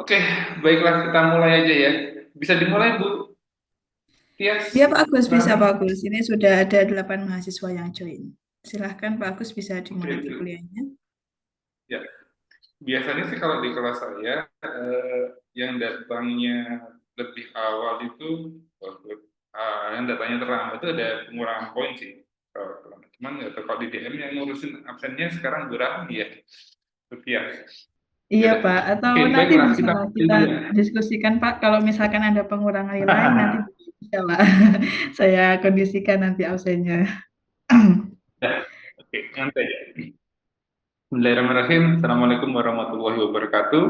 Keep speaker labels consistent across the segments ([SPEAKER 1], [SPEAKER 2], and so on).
[SPEAKER 1] Oke, baiklah kita mulai aja ya. Bisa dimulai Bu
[SPEAKER 2] Ya,
[SPEAKER 1] Tias,
[SPEAKER 2] Pak Agus, bisa Pak
[SPEAKER 1] silahkan.
[SPEAKER 2] Agus. Ini sudah ada 8 mahasiswa yang join. Silahkan Pak Agus bisa
[SPEAKER 1] Oke,
[SPEAKER 2] dimulai kuliahnya.
[SPEAKER 1] ya. Biasanya sih kalau di kelas saya yang datangnya lebih awal itu yang datangnya terlambat itu ada pengurangan poin sih. Cuman nggak tahu kalau di DM yang ngurusin absennya sekarang berapa ya? Rupiah. Ya
[SPEAKER 2] Iya
[SPEAKER 1] udah.
[SPEAKER 2] Pak, atau
[SPEAKER 1] Oke,
[SPEAKER 2] nanti
[SPEAKER 1] baiklah
[SPEAKER 2] bisa
[SPEAKER 1] kita
[SPEAKER 2] lah
[SPEAKER 1] mulai
[SPEAKER 2] kita
[SPEAKER 1] dulu ya.
[SPEAKER 2] diskusikan Pak, kalau misalkan ada pengurangan nilai, nanti bisa Pak. Saya kondisikan nanti absennya.
[SPEAKER 1] Ya, oke, nanti aja. Bismillahirrahmanirrahim. Assalamualaikum warahmatullahi wabarakatuh.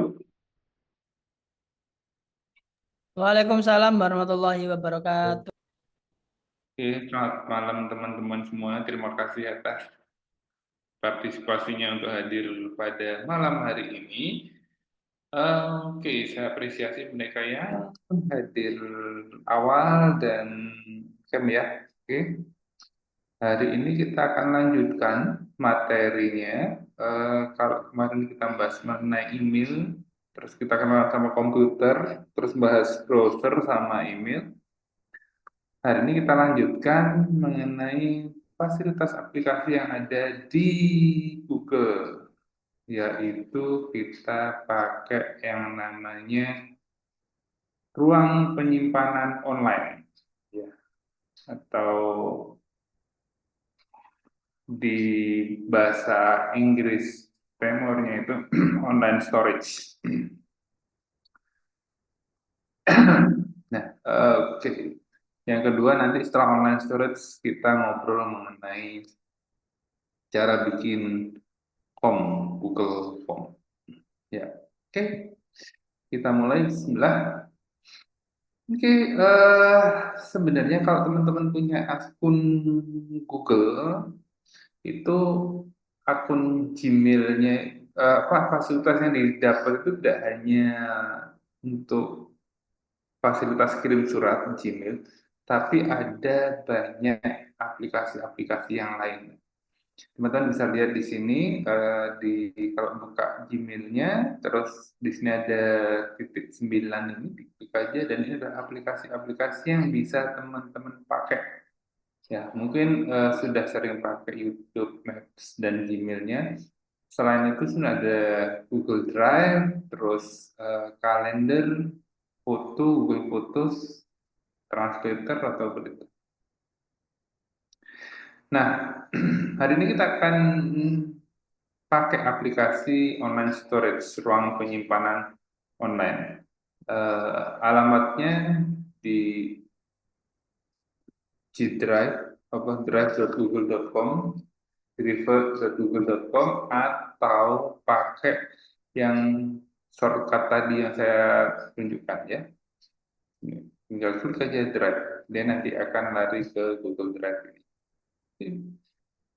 [SPEAKER 3] Waalaikumsalam warahmatullahi wabarakatuh.
[SPEAKER 1] Oke, selamat malam teman-teman semua. Terima kasih atas partisipasinya untuk hadir pada malam hari ini. Oke, saya apresiasi mereka yang hadir awal dan ya. Oke, hari ini kita akan lanjutkan materinya. Kalau kemarin kita bahas mengenai email, terus kita kenal sama komputer, terus bahas browser sama email. Hari ini kita lanjutkan mengenai fasilitas aplikasi yang ada di Google, yaitu kita pakai yang namanya ruang penyimpanan online, ya, atau di bahasa Inggris frameworknya itu online storage. Nah, oke. Yang kedua nanti setelah online storage kita ngobrol mengenai cara bikin form Google Form. Ya, oke. Kita mulai. Bismillah. Oke, sebenarnya kalau teman-teman punya akun Google itu akun Gmailnya apa fasilitas yang didapat itu tidak hanya untuk fasilitas kirim surat Gmail, tapi ada banyak aplikasi-aplikasi yang lain. Teman-teman bisa lihat di sini di kalau buka Gmailnya, terus di sini ada titik 9 ini, diklik aja dan ini ada aplikasi-aplikasi yang bisa teman-teman pakai. Ya, mungkin sudah sering pakai YouTube, Maps, dan Gmailnya. Selain itu sudah ada Google Drive, terus kalender, foto, Google Photos, Translator atau begitu. Nah, hari ini kita akan pakai aplikasi online storage, ruang penyimpanan online. Alamatnya di G Drive, apa drive.google.com, reverse.google.com, atau pakai yang shortcut tadi yang saya tunjukkan ya. Tinggal klik aja Drive, dia nanti akan lari ke Google Drive ini.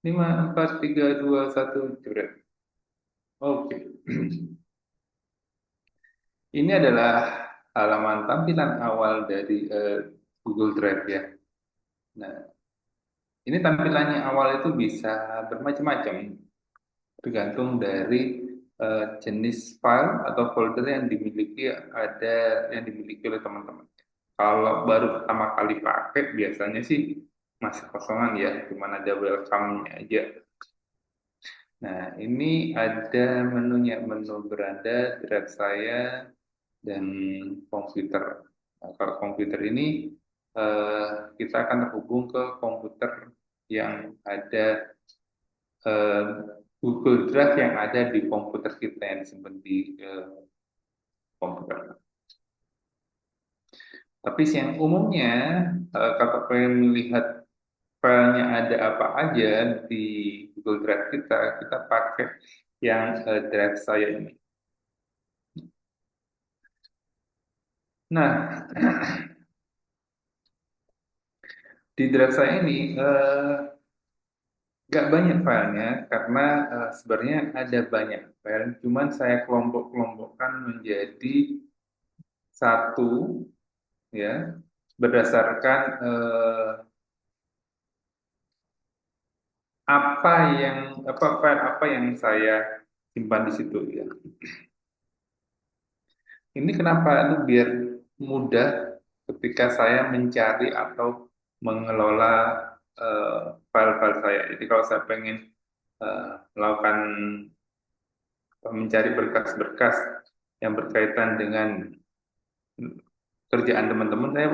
[SPEAKER 1] 5, 4, 3, 2, 1, jebret. Oke. Ini adalah halaman tampilan awal dari Google Drive ya. Nah, ini tampilannya awal itu bisa bermacam-macam, tergantung dari jenis file atau folder yang dimiliki oleh teman-teman. Kalau baru pertama kali pakai, biasanya sih masih kosongan ya, cuma ada welcome-nya aja. Nah, ini ada menunya, menu beranda, drive saya, dan komputer. Nah, kalau komputer ini eh, kita akan terhubung ke komputer yang ada eh, Google Drive yang ada di komputer kita yang disimpan di komputer. Tapi yang umumnya kalau pengen melihat filenya ada apa aja di Google Drive kita pakai yang drive saya ini. Nah, di drive saya ini nggak banyak filenya karena sebenarnya ada banyak file, cuman saya kelompok-kelompokkan menjadi satu ya berdasarkan apa file apa yang saya simpan di situ ya. Ini kenapa? Itu biar mudah ketika saya mencari atau mengelola file-file saya. Jadi kalau saya pengen melakukan mencari berkas-berkas yang berkaitan dengan kerjaan teman-teman, saya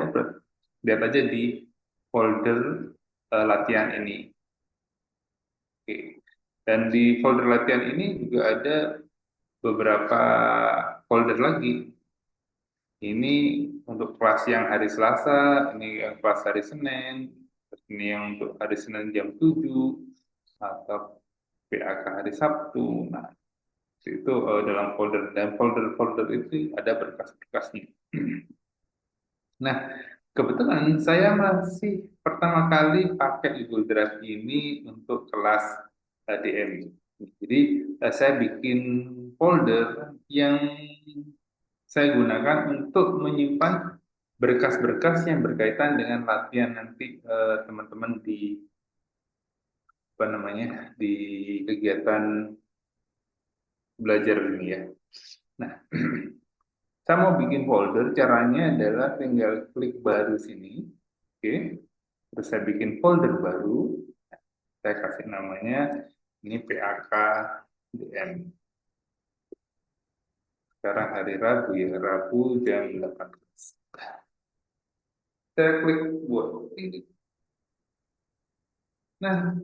[SPEAKER 1] lihat aja di folder latihan ini. Oke. Dan di folder latihan ini juga ada beberapa folder lagi. Ini untuk kelas yang hari Selasa, ini yang kelas hari Senin, ini yang untuk hari Senin jam 7 atau PAK hari Sabtu. Nah, itu dalam folder, dan folder-folder itu ada berkas-berkasnya. Nah, kebetulan saya masih pertama kali pakai Google Drive ini untuk kelas DM. Jadi saya bikin folder yang saya gunakan untuk menyimpan berkas-berkas yang berkaitan dengan latihan nanti teman-teman di apa namanya di kegiatan belajar ini ya. Nah, saya mau bikin folder, caranya adalah tinggal klik baru sini, oke. Terus saya bikin folder baru, saya kasih namanya ini PAK DM. Sekarang hari Rabu ya, Rabu jam 18. Saya klik buat ini. Nah,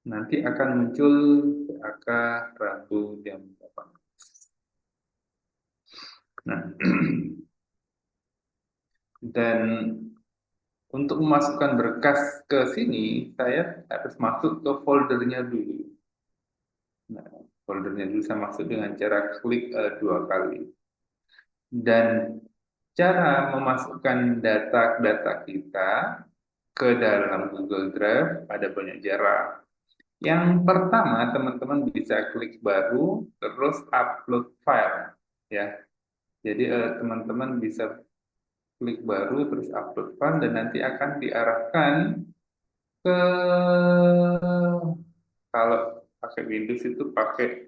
[SPEAKER 1] nanti akan muncul PAK Rabu jam 18. Nah, dan untuk memasukkan berkas ke sini, saya harus masuk ke foldernya dulu. Nah, foldernya dulu saya masuk dengan cara klik 2 kali. Dan cara memasukkan data-data kita ke dalam Google Drive ada banyak cara. Yang pertama, teman-teman bisa klik baru, terus upload file, ya. Jadi teman-teman bisa klik baru, terus upload file, dan nanti akan diarahkan ke, kalau pakai Windows itu pakai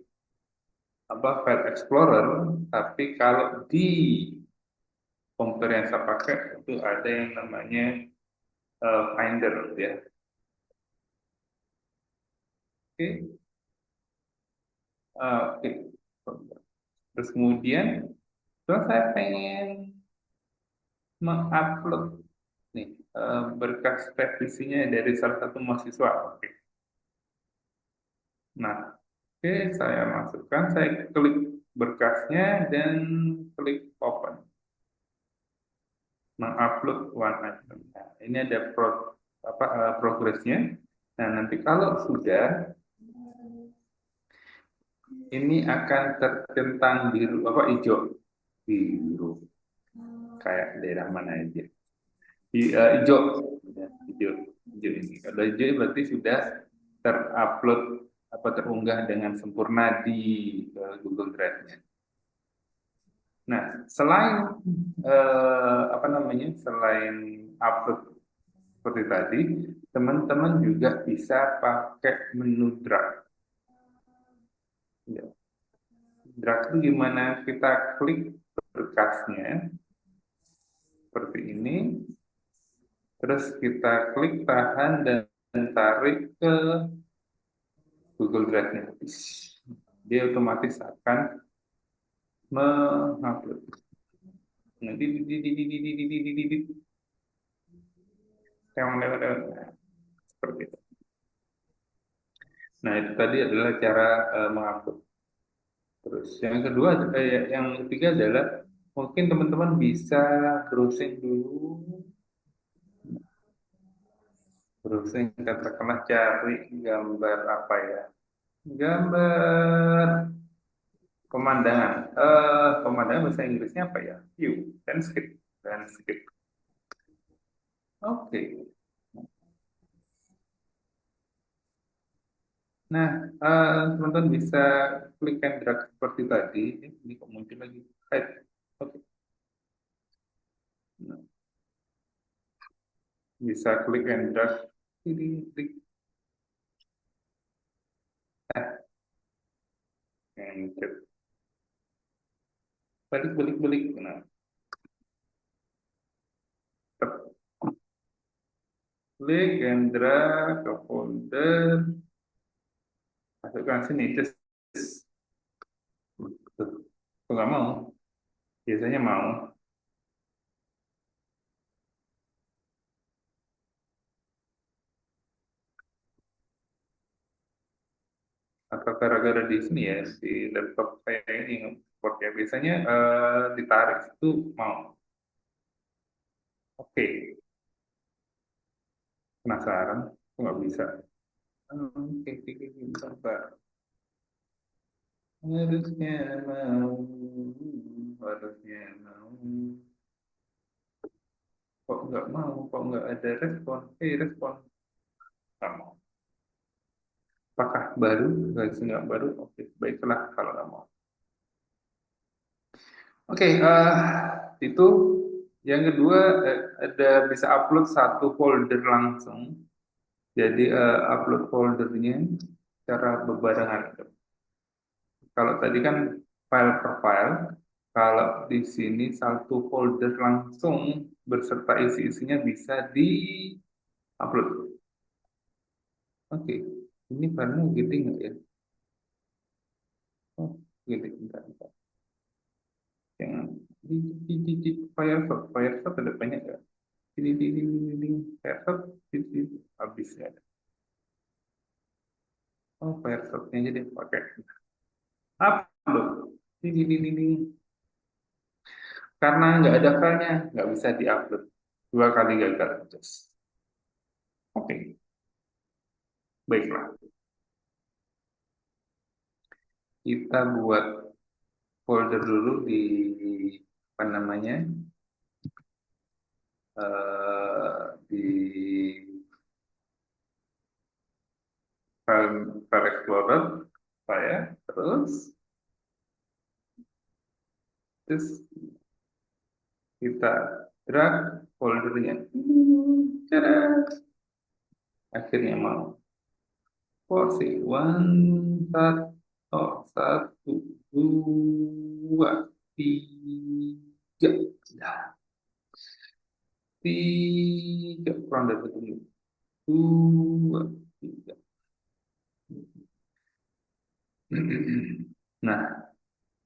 [SPEAKER 1] apa, File Explorer, tapi kalau di komputer yang saya pakai itu ada yang namanya Finder, ya. Oke. Oke. Terus kemudian, kalau saya pengen mengupload nih berkas revisinya dari salah satu mahasiswa. Oke. Nah, oke, saya masukkan, saya klik berkasnya dan klik open. Mengupload one item. Nah, ini ada progresnya. Nah, nanti kalau sudah, ini akan tercentang biru, hijau, biru, kayak daerah mana aja. Hijau, ya, hijau ini. Kalau hijau berarti sudah terupload terunggah dengan sempurna di Google Drive-nya. Nah, selain selain upload seperti tadi, teman-teman juga bisa pakai menu drag. Ya. Drag itu gimana? Kita klik berkasnya seperti ini, terus kita klik tahan dan tarik ke Google Drive-nya. Dia otomatis akan mengupload. Nah, seperti itu. Nah, itu tadi adalah cara mengupload. Terus yang ketiga adalah mungkin teman-teman bisa browsing dulu, katakanlah cari gambar apa ya, gambar pemandangan. Pemandangan bahasa Inggrisnya apa ya? View, landscape, landscape. Oke. Nah, teman-teman bisa klik and drag seperti tadi. Ini kok muncul lagi. Hide. Oke. Nah, bisa klik and drag. Ini klik and drag. balik. Nah, klik and drag ke folder, masukkan sini, just tuh, nggak mau, biasanya mau. Atau gara-gara di sini ya, di laptop saya ini support ya, biasanya ditarik itu mau. Oke, penasaran, kok nggak bisa. Oke, sabar. Harusnya mau, harusnya mau. Kok nggak mau, kok nggak ada respon. Respon. Nggak mau. Apakah baru? Nggak baru? Oke, baiklah kalau nggak mau. Oke, itu yang kedua, ada bisa upload satu folder langsung. Jadi upload foldernya secara berbarengan. Kalau tadi kan file per file, kalau di sini satu folder langsung berserta isi-isinya bisa di-upload. Oke, ini filenya gede nggak ya? Oh, gede, bentar. Jangan di Firefox ada banyak nggak? Ini Firefox, habis ya. Oh, Firefox-nya aja deh pakai. Upload. Ini. Karena nggak ada filenya, nggak bisa diupload. 2 kali gagal. Oke, baiklah. Kita buat folder dulu di apa namanya, di file Explorer saya, terus kita drag foldernya. Tada! Akhirnya mau. Porsi satu, dua, tiga. Nah, tiga kurang dari itu. Dua, tiga. Nah,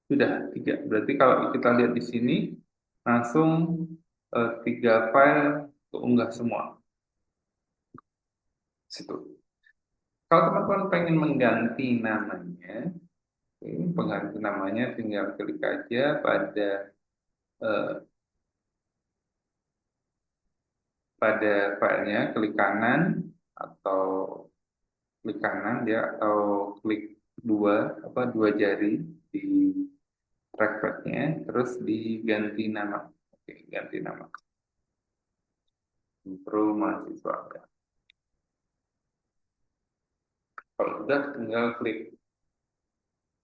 [SPEAKER 1] sudah tiga. Berarti kalau kita lihat di sini, langsung 3 file keunggah semua. Situ. Kalau teman-teman pengen mengganti namanya, pengganti namanya tinggal klik aja eh, pada filenya, klik kanan atau klik kanan ya, atau klik dua jari di trackpadnya, terus diganti nama. Oke, ganti nama. Pro mahasiswa. Kalau sudah tinggal klik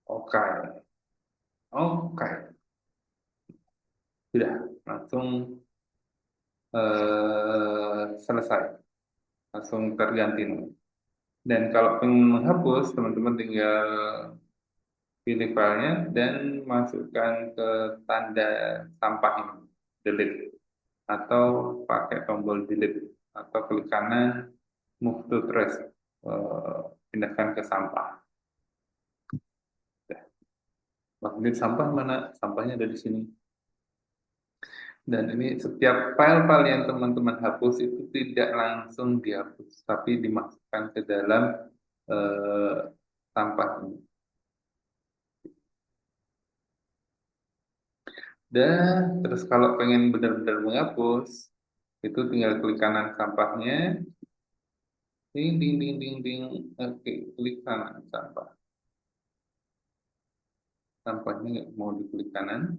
[SPEAKER 1] OK. OK. Sudah langsung selesai. Langsung terganti nama. Dan kalau ingin menghapus, teman-teman tinggal pilih filenya dan masukkan ke tanda sampah ini, delete, atau pakai tombol delete, atau klik kanan move to trash, pindahkan ke sampah. Magnet sampah mana? Sampahnya ada di sini. Dan ini setiap file-file yang teman-teman hapus itu tidak langsung dihapus, tapi dimasukkan ke dalam sampah ini. Dan terus kalau pengen benar-benar menghapus, itu tinggal klik kanan sampahnya, ding. Oke, klik kanan sampah. Sampahnya nggak mau diklik kanan.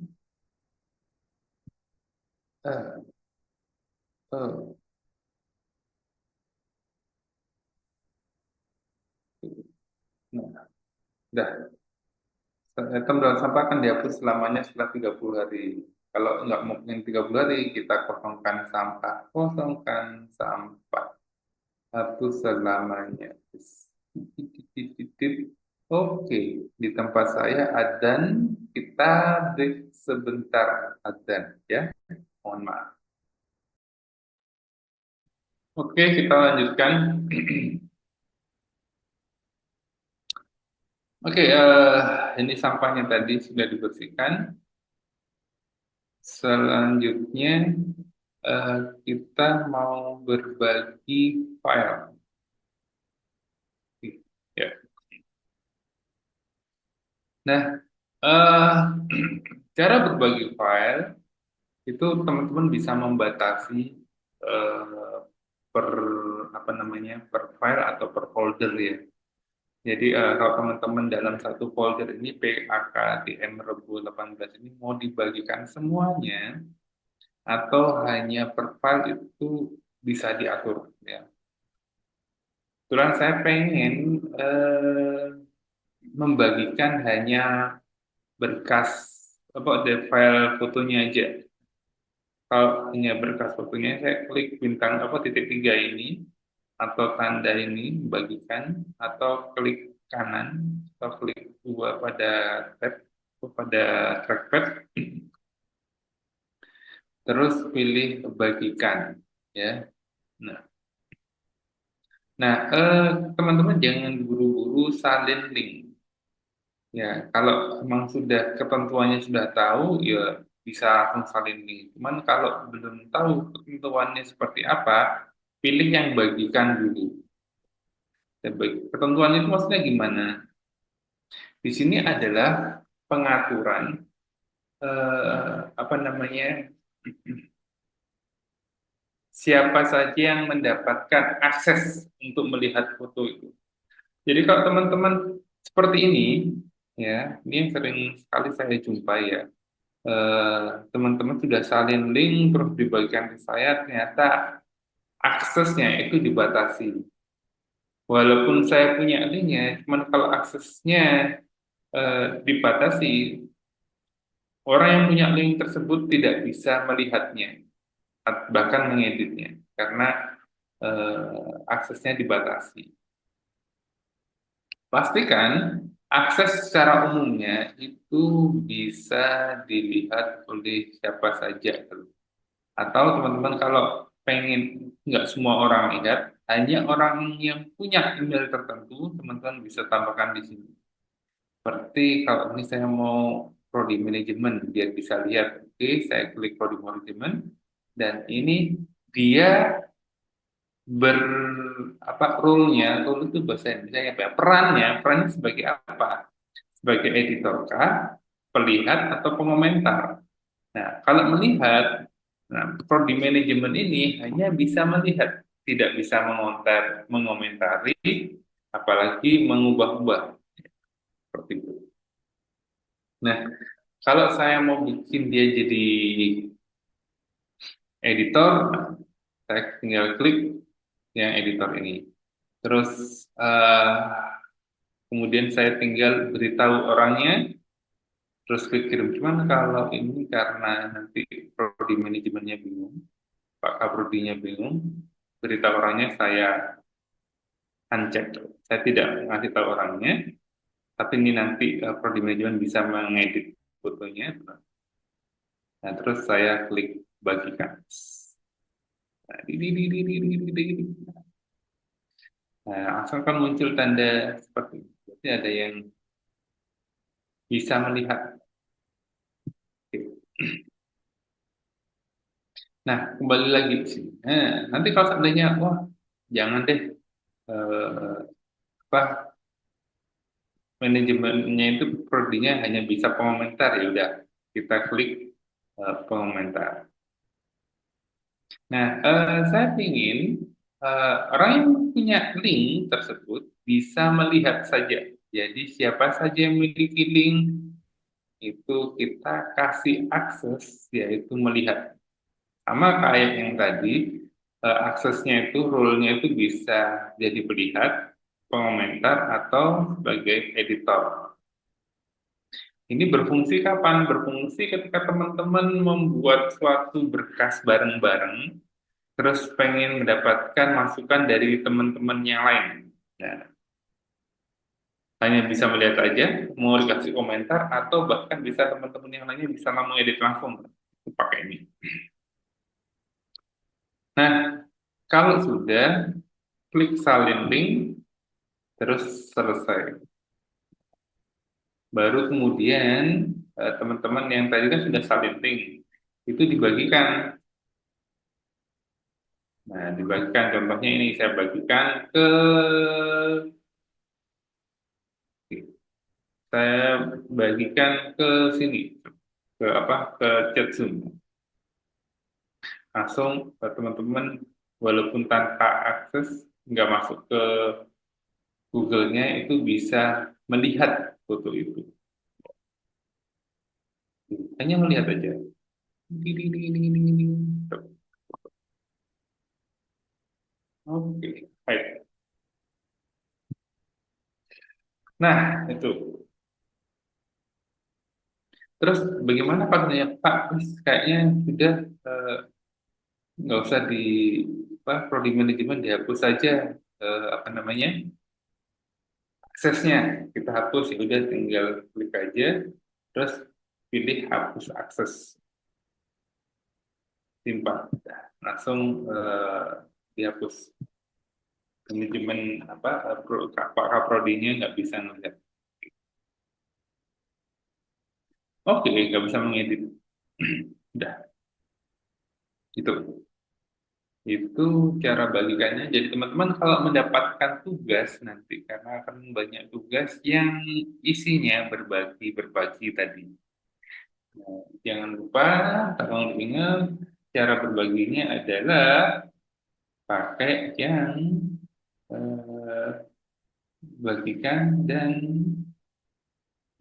[SPEAKER 1] Ah, oh, nah, udah. Item dalam sampah akan dihapus selamanya setelah 30 hari. Kalau nggak mungkin 30 hari, kita kosongkan sampah. Kosongkan sampah. Hapus selamanya. Oke, di tempat saya adzan, kita kita break sebentar adzan ya. Mohon maaf. Oke, kita lanjutkan. Oke, ini sampahnya tadi sudah dibersihkan. Selanjutnya kita mau berbagi file. Ya. Nah, cara berbagi file itu teman-teman bisa membatasi per apa namanya per file atau per folder ya. Jadi kalau teman-teman dalam satu folder ini PAKDM Rebo 18 ini mau dibagikan semuanya atau hanya per file itu bisa diatur ya. Kebetulan saya pengen membagikan hanya berkas file fotonya aja. Kalau hanya berkas fotonya, saya klik bintang titik 3 ini atau tanda ini bagikan atau klik kanan atau klik dua pada tab pada trackpad, terus pilih bagikan ya. Nah, teman-teman jangan buru-buru salin link. Ya, kalau memang sudah ketentuannya sudah tahu, ya bisa langsung salin link. Cuman kalau belum tahu ketentuannya seperti apa, pilih yang bagikan dulu. Ketentuannya itu maksudnya gimana? Di sini adalah pengaturan apa namanya? Siapa saja yang mendapatkan akses untuk melihat foto itu. Jadi kalau teman-teman seperti ini, ya, ini yang sering sekali saya jumpai ya. Teman-teman sudah salin link terus dibagikan ke saya, ternyata aksesnya itu dibatasi. Walaupun saya punya linknya, cuman kalau aksesnya dibatasi, orang yang punya link tersebut tidak bisa melihatnya, bahkan mengeditnya, karena aksesnya dibatasi. Pastikan akses secara umumnya itu bisa dilihat oleh siapa saja. Atau teman-teman kalau pengen nggak semua orang lihat, hanya orang yang punya email tertentu, teman-teman bisa tambahkan di sini. Seperti kalau ini saya mau prodi manajemen, biar bisa lihat. Oke, saya klik prodi manajemen, dan ini dia role-nya, role itu bahasa Indonesia apa ya? Perannya sebagai apa? Sebagai editor kah, pelihat atau pengomentar. Nah, kalau melihat, nah, prodi manajemen ini hanya bisa melihat, tidak bisa mengomentari, apalagi mengubah-ubah seperti itu. Nah, kalau saya mau bikin dia jadi editor, saya tinggal klik yang editor ini. Terus kemudian saya tinggal beritahu orangnya, terus klik kirim. Cuman kalau ini karena nanti prodi manajemennya bingung, Pak Kaprodinya bingung, beritahu orangnya saya uncheck. Saya tidak ngasih tahu orangnya, tapi ini nanti prodi manajemen bisa mengedit fotonya. Nah, terus saya klik bagikan. Nah, langsung kan muncul tanda seperti ini. Berarti ada yang bisa melihat. Nah, kembali lagi di sini. Nanti kalau seandainya, wah, jangan deh, apa manajemennya itu prodinya hanya bisa pengomentar, ya udah kita klik pengomentar. Nah, saya ingin orang yang punya link tersebut bisa melihat saja. Jadi siapa saja yang memiliki link itu kita kasih akses, yaitu melihat. Sama kayak yang tadi, aksesnya itu, role-nya itu bisa jadi pelihat, pengomentar, atau sebagai editor. Ini berfungsi kapan? Berfungsi ketika teman-teman membuat suatu berkas bareng-bareng, terus pengen mendapatkan masukan dari teman-teman yang lain. Nah, Hanya bisa melihat aja, mau dikasih komentar, atau bahkan bisa teman-teman yang lainnya bisa mengedit langsung pakai ini. Nah, kalau sudah, klik salin link, terus selesai. Baru kemudian teman-teman yang tadi kan sudah salin link, itu dibagikan. Nah, dibagikan contohnya ini saya bagikan ke sini, ke apa? Ke chat Zoom. Langsung teman-teman walaupun tanpa akses nggak masuk ke Google-nya itu bisa melihat foto itu. Hanya melihat aja. Ding, ding, ding, ding, ding, ding. Oke, baik. Nah, itu. Terus bagaimana Pak? Pak, kayaknya sudah nggak usah di apa, prodi manajemen dihapus saja apa namanya aksesnya kita hapus, ya udah tinggal klik aja, terus pilih hapus akses, simpan. Nah, langsung dihapus. Manajemen apa Pak Kaprodinya nggak bisa ngeliat. Oke, nggak bisa mengedit. Udah, itu cara bagikannya. Jadi teman-teman kalau mendapatkan tugas nanti, karena akan banyak tugas yang isinya berbagi tadi. Nah, jangan lupa, tolong diingat, cara berbaginya adalah pakai yang eh, bagikan dan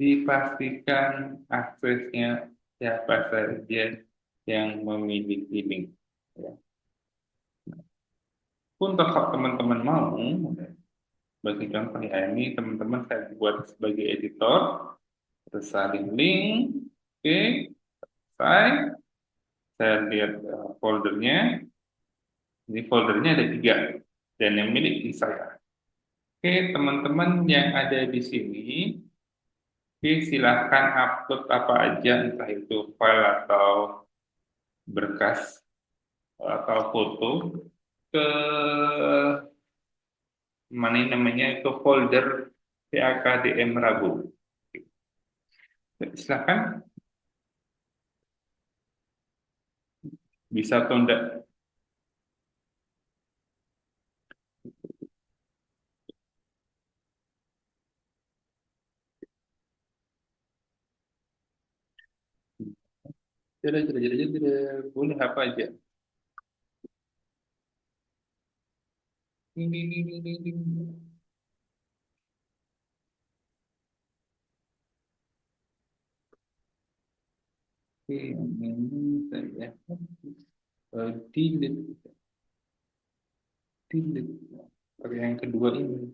[SPEAKER 1] dipastikan aksesnya siapa saja yang memiliki link. Ya. Untuk teman-teman mau, bagi contoh ya, ini teman-teman saya buat sebagai editor, terus salin link, oke, saya lihat foldernya, ini foldernya ada 3, dan yang milik di saya. Oke, teman-teman yang ada di sini, oke, silahkan upload apa aja, entah itu file atau berkas atau foto ke mana ini namanya, ke folder PAKDM Rabu. Silahkan, bisa atau enggak. Boleh apa aja. Oke, ini saya delete, delete. Pakai yang kedua ini.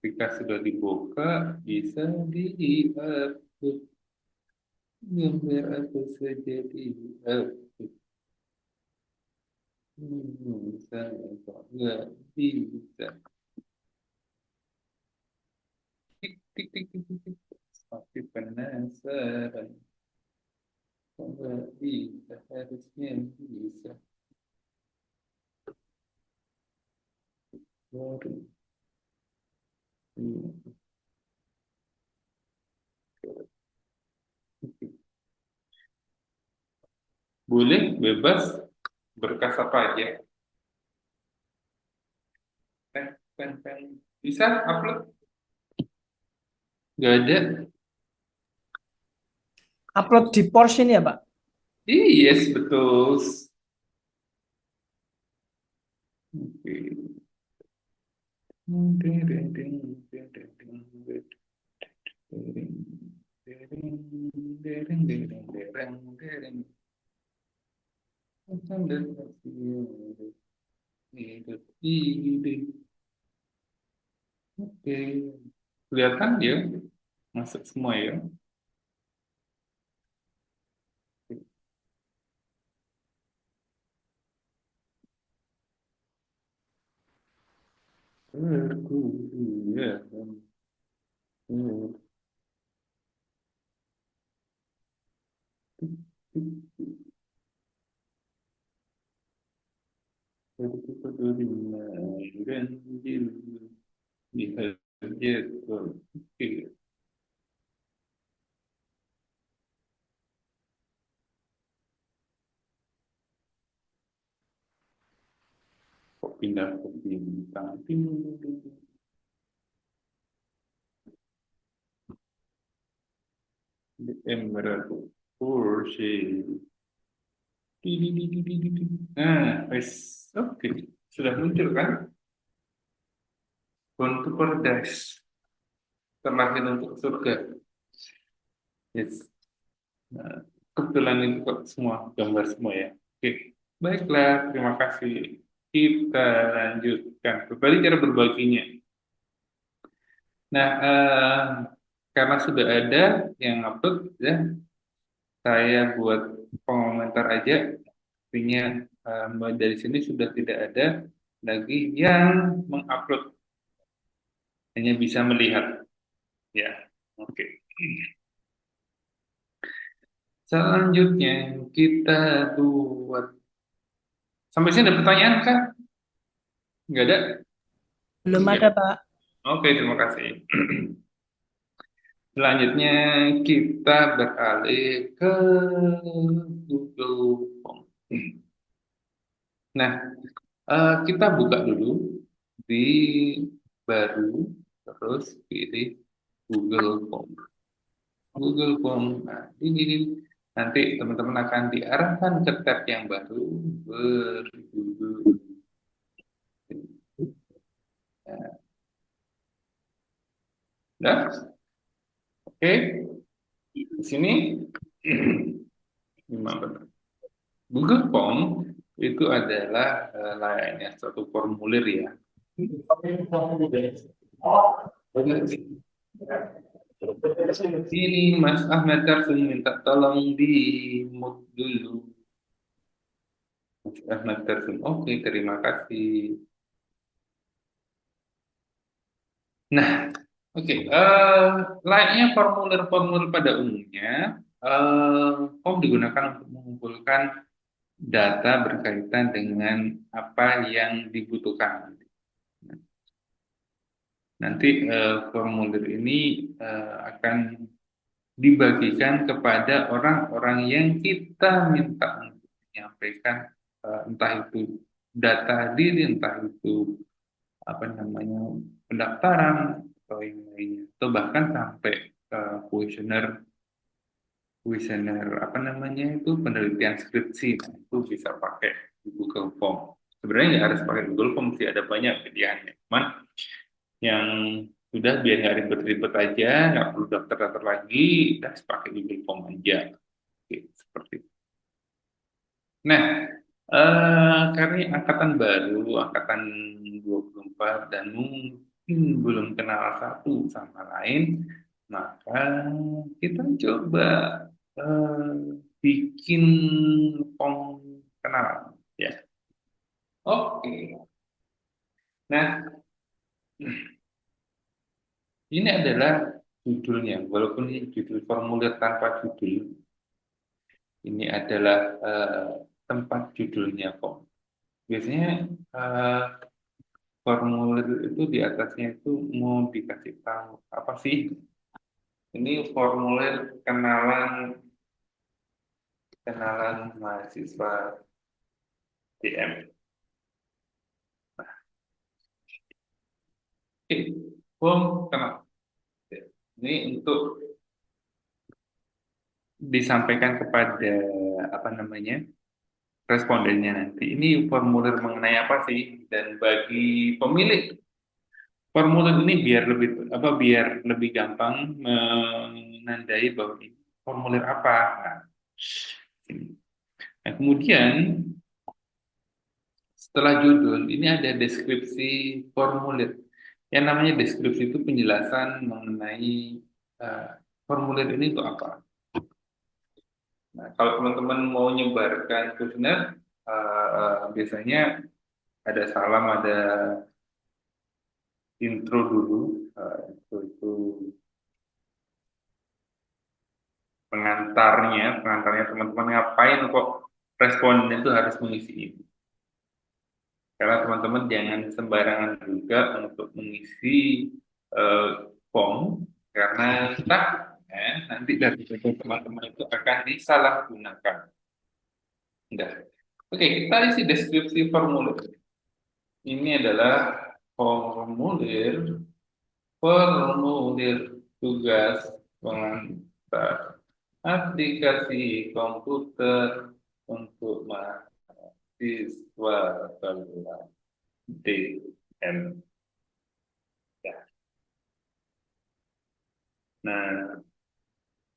[SPEAKER 1] Ketika sudah dibuka, bisa dihapus. Gambar apa saja dihapus. Saya kok nggak bisa. Tik, tik, tik, tik, tik, tik. Tapi penasaran. Kok nggak bisa? Harusnya bisa. Baru. Boleh, bebas, berkas apa aja. Bisa upload? Nggak ada.
[SPEAKER 3] Upload di Porsche ini ya, Pak?
[SPEAKER 1] Yes, betul. Oke. Oke, kelihatan ya, masuk semua ya. Perkuliahan. Ganjil dihajar. Oke. Kok pindah ke bintang? The Emerald Porsche. Nah, wes. Oke. Sudah muncul kan? Born to Paradise. Terlahir untuk surga. Yes. Nah, kebetulan ini kok semua gambar semua ya. Oke. Baiklah, terima kasih. Kita lanjutkan. Kembali cara berbaginya. Nah, karena sudah ada yang upload, ya, saya buat pengomentar aja. Artinya dari sini sudah tidak ada lagi yang mengupload, hanya bisa melihat. Ya, oke. Selanjutnya kita buat. Sampai sini ada pertanyaan kan? Nggak ada?
[SPEAKER 3] Belum
[SPEAKER 1] Iya.
[SPEAKER 3] ada, Pak.
[SPEAKER 1] Oke, terima kasih. Selanjutnya kita beralih ke Google Form. Nah, kita buka dulu di baru, terus pilih Google Form. Google Form. Nah, ini nanti teman-teman akan diarahkan ke tab yang baru berjudul. Nah, oke. Di sini gimana? Google Form itu adalah layaknya suatu formulir ya. Ini Mas Ahmad Karsum minta tolong di mute dulu. Mas Ahmad Karsum, oke, terima kasih. Nah, oke, layaknya formulir-formulir pada umumnya, form digunakan untuk mengumpulkan data berkaitan dengan apa yang dibutuhkan. Nanti formulir ini akan dibagikan kepada orang-orang yang kita minta untuk menyampaikan entah itu data diri, entah itu apa namanya pendaftaran atau yang lainnya, atau bahkan sampai kuesioner kuesioner apa namanya itu penelitian skripsi. Nah, itu bisa pakai di Google Form. Sebenarnya nggak harus pakai Google Form sih, ada banyak pilihannya. Cuman yang sudah biar nggak ribet-ribet aja, nggak perlu daftar-daftar lagi, udah pakai Google Form aja. Oke, seperti itu. Nah, karena angkatan baru, angkatan 24 dan mungkin belum kenal satu sama lain, maka kita coba eh, bikin form kenalan, ya. Oke. Nah, ini adalah judulnya, walaupun ini judul formulir tanpa judul, ini adalah tempat judulnya kok. Biasanya eh, formulir itu di atasnya itu mau dikasih tahu apa sih? Ini formulir kenalan kenalan mahasiswa DM. Oke, form kenal. Ini untuk disampaikan kepada apa namanya respondennya nanti. Ini formulir mengenai apa sih? Dan bagi pemilik formulir ini biar lebih gampang menandai bahwa ini formulir apa. Nah, ini. Nah, kemudian setelah judul ini ada deskripsi formulir. Yang namanya deskripsi itu penjelasan mengenai eh, formulir ini untuk apa. Nah, kalau teman-teman mau nyebarkan kuesioner, biasanya ada salam, ada intro dulu. Itu pengantarnya teman-teman ngapain kok responden itu harus mengisi ini. Karena teman-teman jangan sembarangan juga untuk mengisi form, karena nanti dari teman-teman itu akan disalahgunakan. Udah. Oke, kita isi deskripsi formulir. Ini adalah formulir tugas pengantar aplikasi komputer untuk mahasiswa kelas DM. Ya. Nah,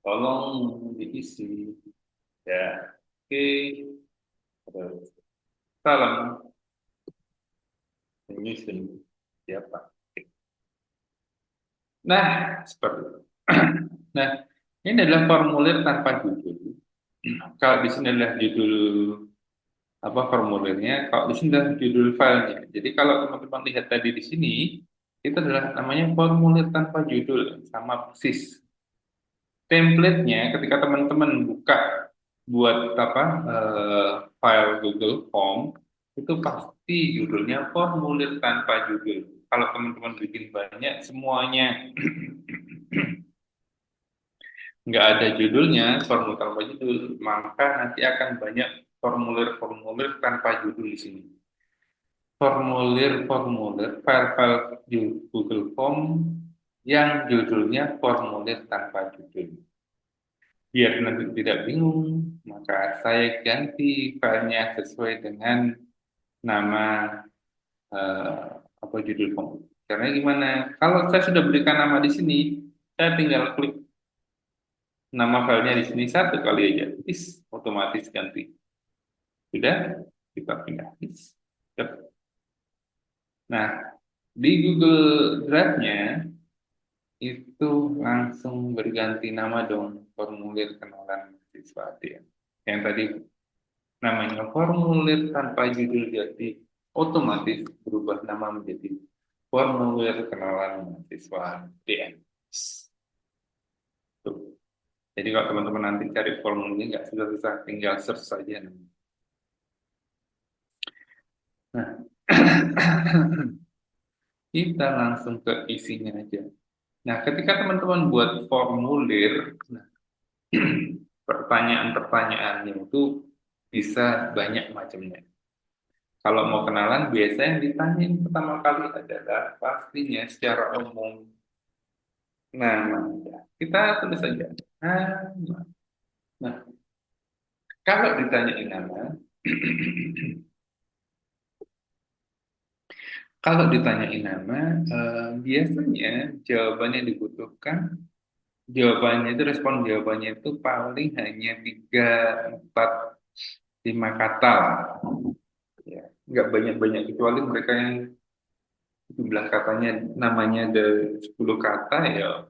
[SPEAKER 1] tolong diisi ya. Oke. Terus, salam. Ini siapa? Nah, seperti itu. Nah, ini adalah formulir tanpa judul. Kalau di sini adalah judul formulirnya, kalau di sini adalah judul filenya. Jadi kalau teman-teman lihat tadi di sini, itu adalah namanya formulir tanpa judul, sama persis. Template-nya ketika teman-teman buka buat file Google Form, itu pasti judulnya formulir tanpa judul. Kalau teman-teman bikin banyak, semuanya nggak ada judulnya, formulir tanpa judul, maka nanti akan banyak formulir-formulir tanpa judul di sini. Formulir-formulir, file-file di Google Form yang judulnya formulir tanpa judul. Biar nanti tidak bingung, maka saya ganti filenya sesuai dengan nama judul form. Karena gimana? Kalau saya sudah berikan nama di sini, saya tinggal klik nama filenya di sini satu kali aja, otomatis ganti. Sudah, kita pindah. Nah, di Google Drive-nya itu langsung berganti nama dong, formulir kenalan mahasiswa dia. Yang tadi namanya formulir tanpa judul, jadi otomatis berubah nama menjadi formulir kenalan mahasiswa DM. Tuh. Jadi kalau teman-teman nanti cari formulirnya nggak susah-susah, tinggal search saja. Nah, kita langsung ke isinya aja. Nah, ketika teman-teman buat formulir, pertanyaan-pertanyaannya itu bisa banyak macamnya. Kalau mau kenalan, biasanya yang ditanyain pertama kali adalah pastinya secara umum namanya. Kita tulis saja. Nah, kalau ditanyain nama, biasanya jawabannya dibutuhkan. Jawabannya itu, respon jawabannya itu paling hanya 3, 4, 5 kata lah. Ya, nggak banyak-banyak, kecuali mereka yang jumlah katanya namanya ada 10 kata, ya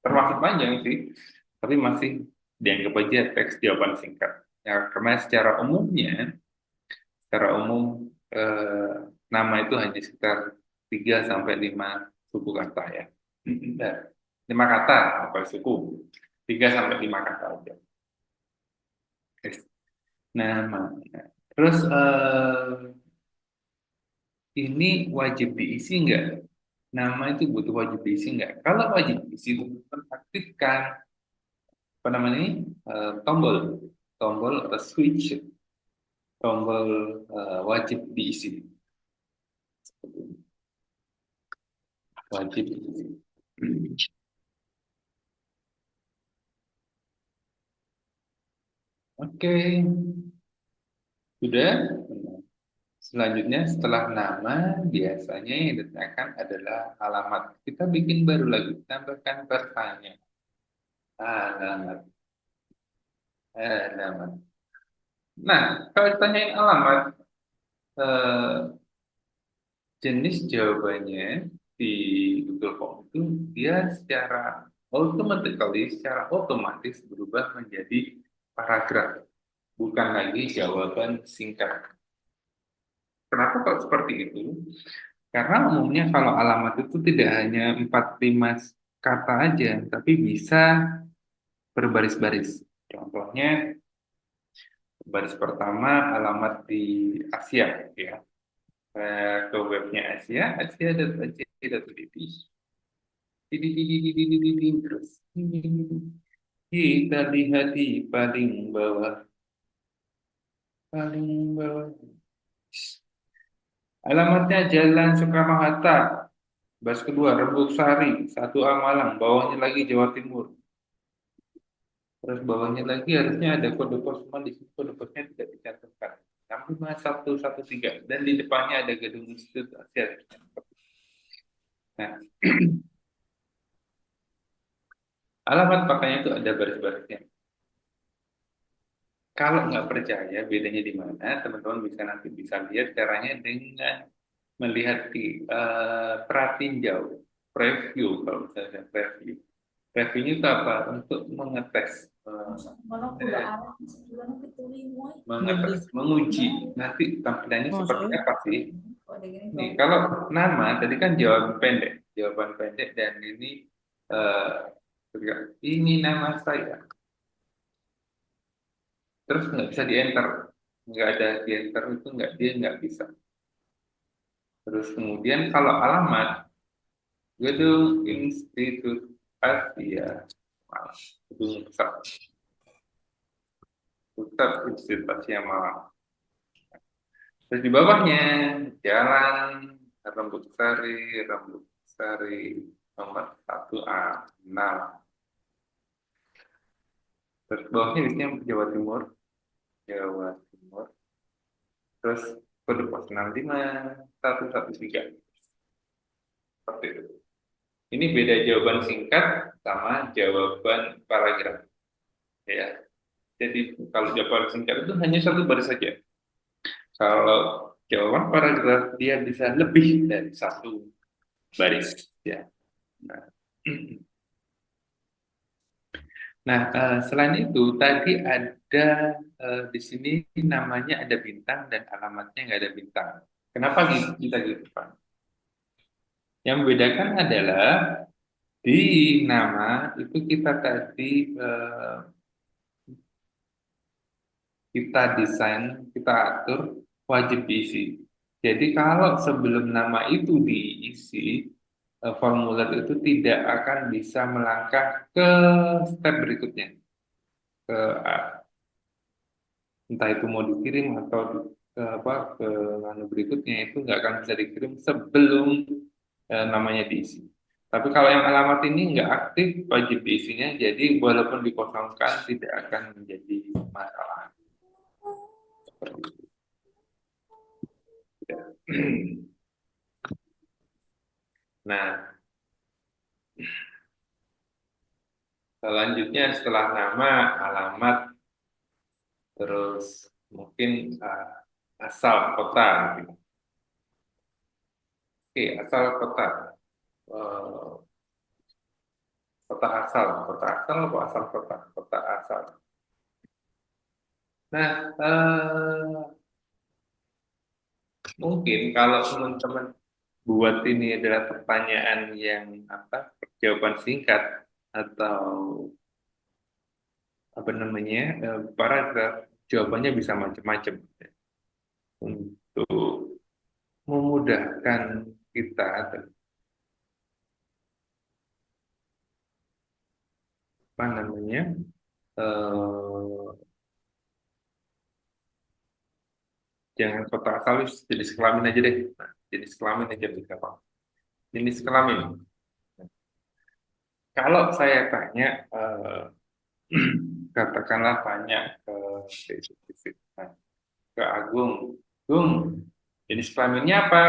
[SPEAKER 1] termasuk panjang sih, tapi masih dianggap aja teks jawaban singkat. Ya, karena secara umum nama itu hanya sekitar 3 sampai 5 suku kata ya. 5 kata apa suku, 3 sampai 5 kata aja. Namanya. Terus ini wajib diisi nggak? Nama itu butuh wajib diisi nggak? Kalau wajib diisi, teman-teman aktifkan tombol atau switch, tombol wajib diisi. Wajib diisi. Oke, sudah. Selanjutnya setelah nama, biasanya yang ditanyakan adalah alamat. Kita bikin baru lagi, tambahkan pertanyaan. Alamat. Nah, kalau ditanyain alamat, jenis jawabannya di Google Form itu dia secara otomatis berubah menjadi paragraf, bukan lagi jawaban singkat. Kenapa kok seperti itu? Karena umumnya kalau alamat itu tidak hanya 4-5 kata aja, tapi bisa berbaris-baris. Contohnya, baris pertama alamat di Asia, ya. Ke webnya Asia, asia.ac.id. Terus kita lihat di paling bawah, paling bawah. Alamatnya Jalan Soekarno-Hatta, baris kedua Rembuk Sari, 1A Malang, bawahnya lagi Jawa Timur. Terus bawahnya lagi harusnya ada kode pos, cuma di situ kode posnya tidak dicantumkan. 65113 dan di depannya ada gedung Institut Asia. Nah, alamat pakainya itu ada baris-barisnya. Kalau nggak percaya bedanya di mana, teman-teman bisa lihat caranya dengan melihat di pratinjau, preview kalau misalnya preview. Reviewnya itu apa? Untuk mengetes, menguji. Nanti tampilannya seperti apa sih? Nih, kalau nama tadi kan jawaban pendek dan ini nama saya. Terus nggak bisa di enter, nggak ada di enter itu dia nggak bisa. Terus kemudian kalau alamat Gedung Institut Asia, Gedung Pusat Institut Asia Malang. Terus di bawahnya Jalan Rembuk Sari nomor 1A. Nah, terus bawahnya biasanya Jawa Timur. Terus kode pos 65113. Seperti itu. Ini beda jawaban singkat sama jawaban paragraf. Ya. Jadi kalau jawaban singkat itu hanya satu baris saja. Kalau jawaban paragraf dia bisa lebih dari satu baris. Ya. Nah, selain itu tadi ada di sini namanya ada bintang dan alamatnya nggak ada bintang. Kenapa kita gitu, Pak? Yang membedakan adalah di nama itu kita tadi kita desain, kita atur wajib diisi. Jadi kalau sebelum nama itu diisi, formulir itu tidak akan bisa melangkah ke step berikutnya. Ke entah itu mau dikirim atau ke berikutnya itu nggak akan bisa dikirim sebelum namanya diisi. Tapi kalau yang alamat ini nggak aktif wajib diisinya, jadi walaupun dikosongkan tidak akan menjadi masalah. Seperti itu. Ya. Nah, selanjutnya setelah nama, alamat, terus mungkin asal kota. Gitu. Oke, asal kota. Kota asal atau asal kota? Kota asal. Nah, mungkin kalau teman-teman buat ini adalah pertanyaan yang jawaban singkat atau apa namanya paragraf, jawabannya bisa macam-macam untuk memudahkan kita apa namanya jangan kota asal jenis kelamin aja deh. Nah, jenis kelamin aja bisa Pak. Jenis kelamin. Kalau saya tanya katakanlah tanya ke Agung, Gung, jenis kelaminnya apa?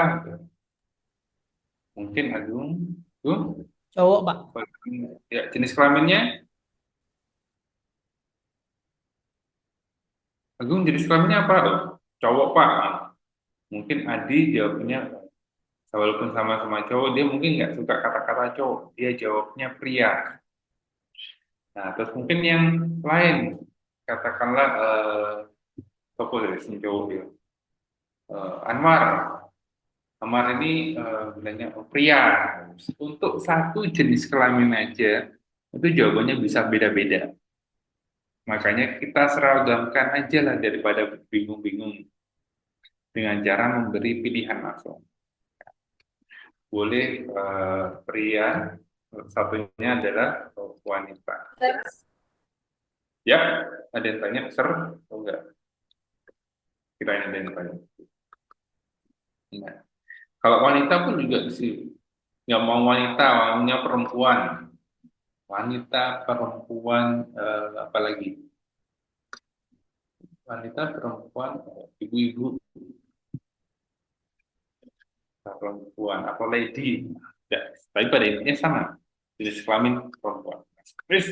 [SPEAKER 1] Mungkin Agung, Gung,
[SPEAKER 3] Cowok, Pak.
[SPEAKER 1] ya jenis kelaminnya, Agung jenis kelaminnya apa? Oh, cowok Pak. Mungkin Adi jawabnya, walaupun sama-sama cowok, dia mungkin nggak suka kata-kata cowok, dia jawabnya pria. Nah, terus mungkin yang lain, katakanlah tokoh dari sini cowok dia, Anwar. Kemarin ini bilangnya pria. Untuk satu jenis kelamin aja, itu jawabannya bisa beda-beda. Makanya kita seragamkan aja lah daripada bingung-bingung dengan cara memberi pilihan langsung. Boleh pria, satunya adalah wanita. Ya, ada yang tanya, ser? Oh enggak, kirain ada yang tanya. Nah, kalau wanita pun juga sih, nggak mau wanita, maunya perempuan. Wanita, perempuan, apalagi wanita, perempuan, ibu-ibu, perempuan, atau lady. Ya, tapi pada intinya sama, jenis kelamin perempuan. Terus,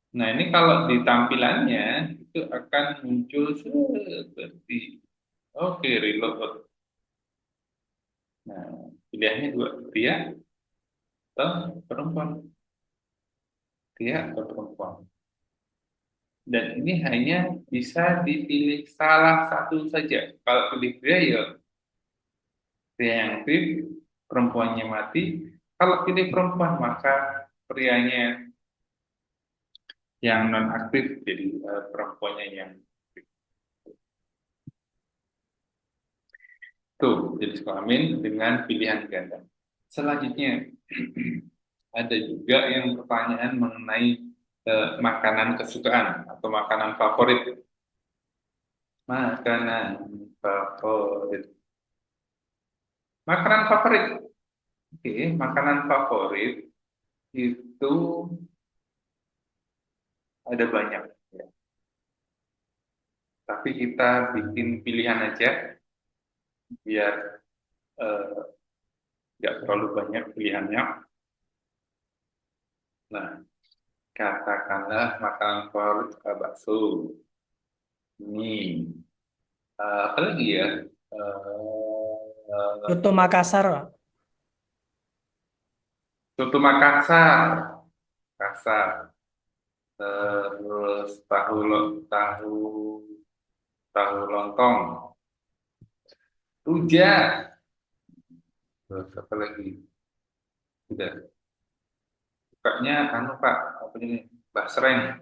[SPEAKER 1] nah ini kalau di tampilannya itu akan muncul seperti, oke, reload. Nah, pilihannya dua, pria atau perempuan, pria atau perempuan. Dan ini hanya bisa dipilih salah satu saja. Kalau pilih pria ya pria yang aktif, perempuannya mati. Kalau pilih perempuan maka prianya yang non aktif, jadi perempuannya yang aktif. Tuh, jenis kelamin dengan pilihan ganda. Selanjutnya ada juga yang pertanyaan mengenai makanan kesukaan atau makanan favorit. Makanan favorit. Makanan favorit. Oke, makanan favorit itu ada banyak, ya. Tapi kita bikin pilihan aja biar nggak terlalu banyak pilihannya. Nah, katakanlah makanan favorit bakso. Ini apa lagi ya?
[SPEAKER 3] Soto Makassar, Pak.
[SPEAKER 1] Soto Makassar, Makassar. Terus tahu tahu lontong, rujak. Terus apa lagi? Udah. Sukanya anu Pak, apa ini? Basreng.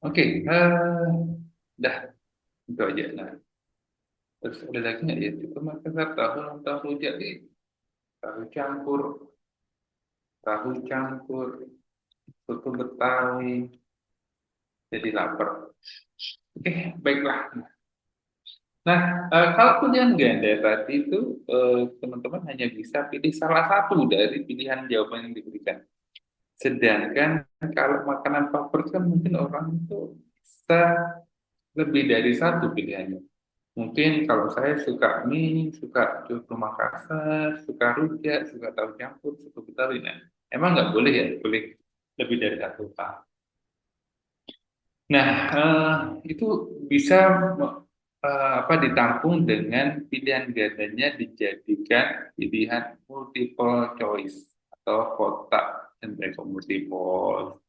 [SPEAKER 1] Oke, dah itu aja. Nah, terus ada lagi nggak ya? Coba Makassar tahu lontong rujak nih, tahu campur, soto Betawi. Jadi lapar. Oke, baiklah. Nah, kalau pilihan ganda tadi itu teman-teman hanya bisa pilih salah satu dari pilihan jawaban yang diberikan. Sedangkan kalau makanan favorit kan mungkin orang itu bisa lebih dari satu pilihannya. Mungkin kalau saya suka mie, suka soto Makassar, suka rujak, suka tahu campur, suka Betawi. Nah, emang nggak boleh ya, boleh lebih dari satu Pak. Nah, itu bisa apa ditampung dengan pilihan gandanya dijadikan pilihan multiple choice atau kotak centang multiple,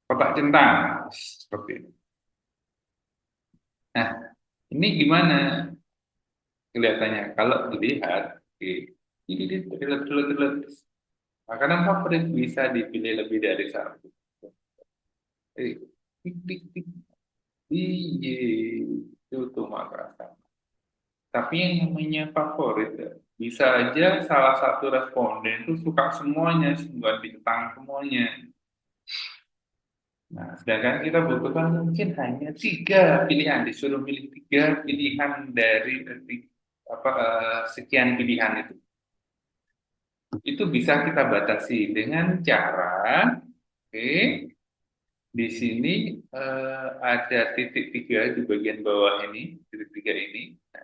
[SPEAKER 1] kotak centang seperti ini. Nah, ini gimana kelihatannya kalau dilihat? Oke, ini terlihat makanan favorit bisa dipilih lebih dari satu. Tik, tik, tik. Iya, itu tuh Makassar. Tapi yang namanya favorit ya, bisa aja salah satu responden itu suka semuanya, suka ditentang semuanya. Nah, sedangkan kita butuhkan mungkin hanya tiga pilihan, disuruh pilih tiga pilihan dari sekian pilihan itu. Itu bisa kita batasi dengan cara, oke, di sini ada titik tiga di bagian bawah ini, titik tiga ini. Nah,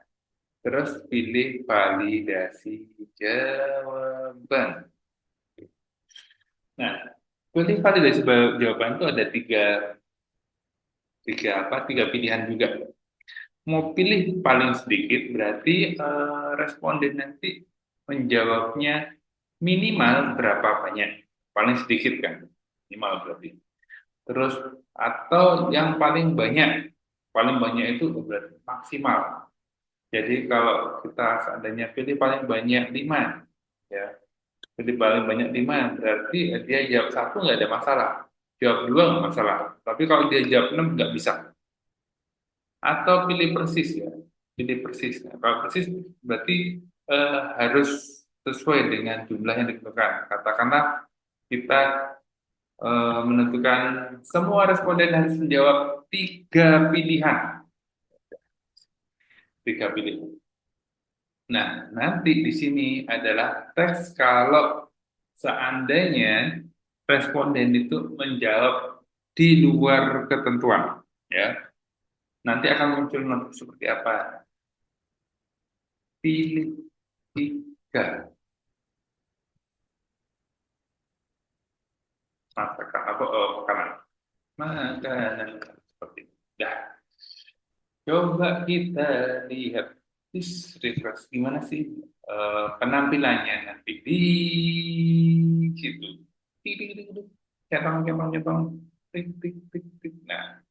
[SPEAKER 1] terus pilih validasi jawaban. Nah, pilih validasi jawaban itu ada tiga pilihan juga. Mau pilih paling sedikit berarti responden nanti menjawabnya minimal berapa banyak, paling sedikit kan, minimal berarti. Terus atau yang paling banyak, Paling banyak itu berarti maksimal. Jadi kalau kita seandainya pilih paling banyak 5, ya, pilih paling banyak 5 berarti dia jawab 1 nggak ada masalah, jawab 2 nggak masalah. Tapi kalau dia jawab 6 nggak bisa. Atau pilih persis ya, pilih persis. Nah, kalau persis berarti harus sesuai dengan jumlah yang ditentukan. Katakanlah kita menentukan semua responden harus menjawab 3 pilihan, 3 pilihan. Nah, nanti di sini adalah tes kalau seandainya responden itu menjawab di luar ketentuan, ya. Nanti akan muncul notif seperti apa? Pilih 3 masakan apa? Oh, makanan. Makanan seperti itu. Dah. Coba kita lihat refresh gimana sih penampilannya nanti di situ. Tik tik tik tik. Centang centang centang. Tik tik tik tik. Nah,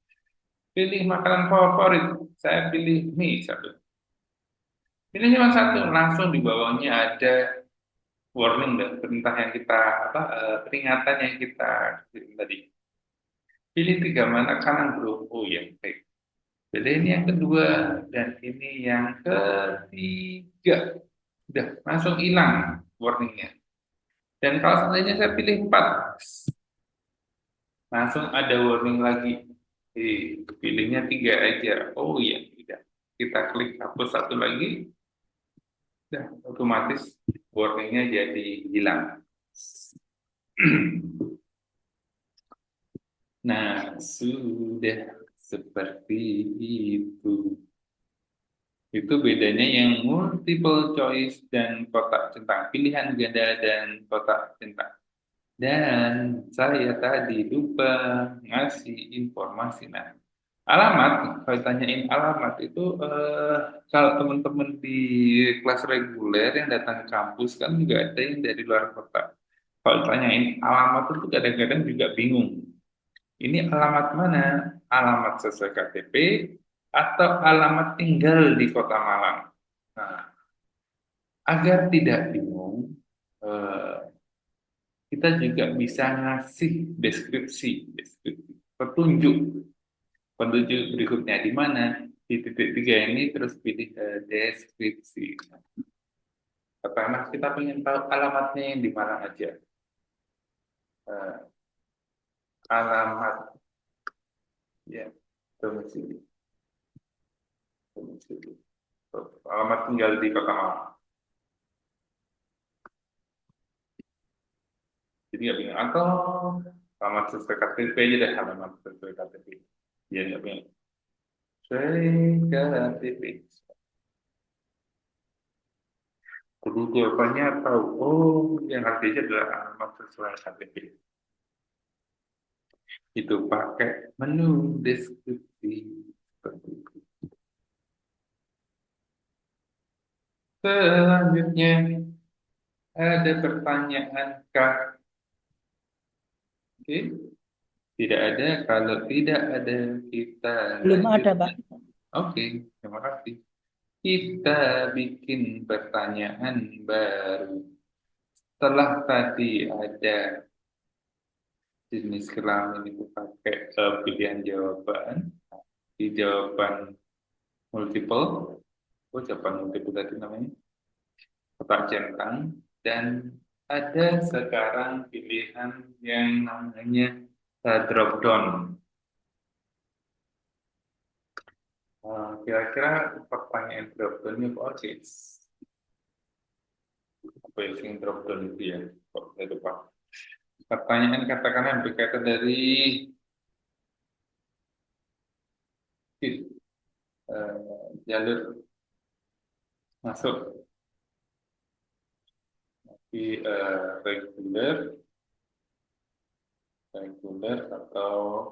[SPEAKER 1] pilih makanan favorit. Saya pilih mie satu. Pilih cuma satu, langsung di bawahnya ada warning dan perintah yang kita apa peringatan yang kita kirim tadi. Pilih 3 makanan bro. Oh ya, baik. Jadi ini yang kedua dan ini yang ketiga. Udah langsung hilang warningnya. Dan kalau seandainya saya pilih 4, langsung ada warning lagi. Pilihnya 3 aja. Oh iya, tidak. Kita klik hapus satu lagi, udah otomatis warningnya jadi hilang. Nah, sudah seperti itu. Itu bedanya yang multiple choice dan kotak centang, pilihan ganda dan kotak centang. Dan saya tadi lupa ngasih informasi. Nah, alamat, kalau tanyain alamat itu kalau teman-teman di kelas reguler yang datang ke kampus kan juga ada yang dari luar kota. Kalau tanyain alamat itu kadang-kadang juga bingung. Ini alamat mana? Alamat sesuai KTP atau alamat tinggal di Kota Malang? Nah, agar tidak bingung, eh, kita juga bisa ngasih deskripsi, petunjuk berikutnya di mana di titik 3 ini terus pilih deskripsi. Karena kita ingin tahu alamatnya yang di Malang aja. Eh, alamat ya domisili, domisili. Alamat tinggal di Kota Malang. Jadi nggak bingung atau alamat sesuai KTP aja deh, alamat sesuai KTP. Ya nggak bingung. Sesuai KTP. Jadi jawabannya tahu. Oh, yang artinya adalah alamat sesuai KTP. Itu pakai menu deskripsi seperti itu. Selanjutnya ada pertanyaan kah? Oke. Tidak ada. Kalau tidak ada, kita
[SPEAKER 3] Belum
[SPEAKER 1] lanjut.
[SPEAKER 3] ada, Pak.
[SPEAKER 1] Oke, terima kasih. Kita bikin pertanyaan baru. Setelah tadi ada jenis kelamin itu pakai pilihan jawaban, di jawaban multiple, jawaban multiple tadi namanya, kotak centang, dan ada sekarang pilihan yang namanya drop down. Kira-kira pertanyaan drop down-nya oke. Apa yang drop down itu ya? Kok saya lupa. Pertanyaan katakanlah berkaitan dari jalur masuk di reguler atau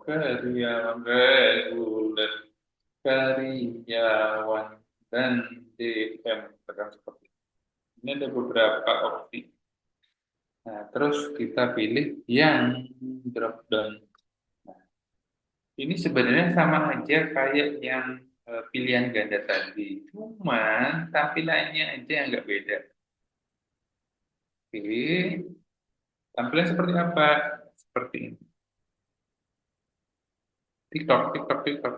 [SPEAKER 1] karyawan dan DM tekan seperti ini. Ini ada beberapa opsi. Nah, terus kita pilih yang drop down. Ini sebenarnya sama aja kayak yang pilihan ganda tadi, cuman tampilannya aja yang nggak beda. Oke, tampilan seperti apa? Seperti ini. TikTok, TikTok, TikTok.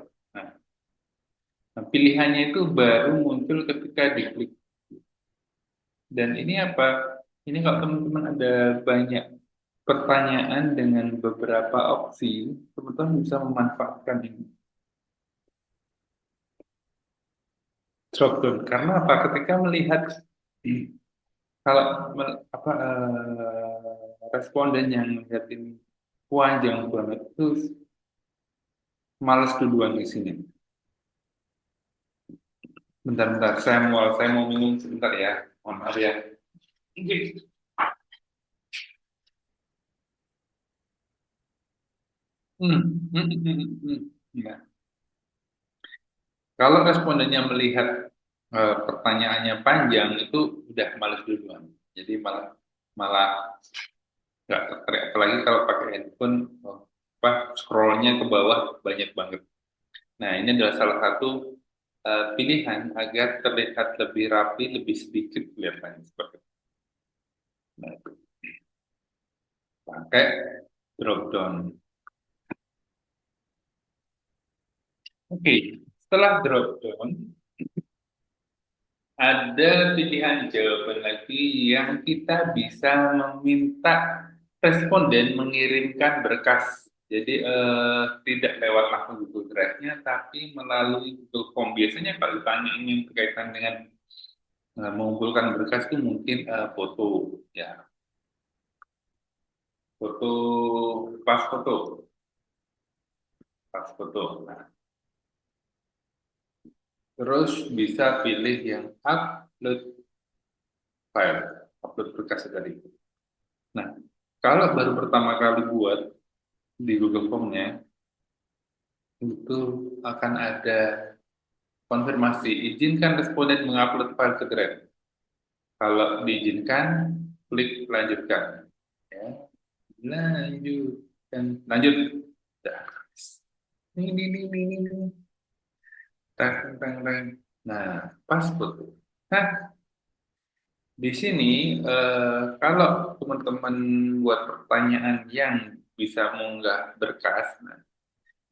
[SPEAKER 1] Nah, pilihannya itu baru muncul ketika diklik. Dan ini apa? Ini kalau teman-teman ada banyak pertanyaan dengan beberapa opsi, teman-teman bisa memanfaatkan ini. Drop down. Karena apa? Ketika melihat kalau responden yang melihat ini panjang banget itu males duluan di sini. Bentar-bentar, saya mau minum sebentar ya. Mohon maaf ya. Ya. Kalau respondennya melihat pertanyaannya panjang itu udah males duluan. Jadi malah malah nggak tertarik. Apalagi kalau pakai handphone, scrollnya ke bawah banyak banget. Nah, ini adalah salah satu pilihan agar terlihat lebih rapi, lebih sedikit kelihatannya seperti itu. Nah, itu. Pakai drop down. Oke, setelah drop down, ada pilihan jawaban lagi yang kita bisa meminta responden mengirimkan berkas. Jadi tidak lewat langsung Google Drive-nya, tapi melalui Google Form. Biasanya kalau ditanya ini berkaitan dengan mengumpulkan berkas itu mungkin foto, ya, foto pas foto, pas foto. Nah, terus bisa pilih yang upload file, upload berkas tadi. Nah, kalau baru pertama kali buat di Google Form-nya, itu akan ada konfirmasi, izinkan responden mengupload file ke Drive. Kalau diizinkan, klik lanjutkan. Ya, lanjutkan, lanjut. Dah. Ini. Tang, tang, tang. Nah, pas betul. Nah, di sini kalau teman-teman buat pertanyaan yang bisa mengunggah berkas, nah,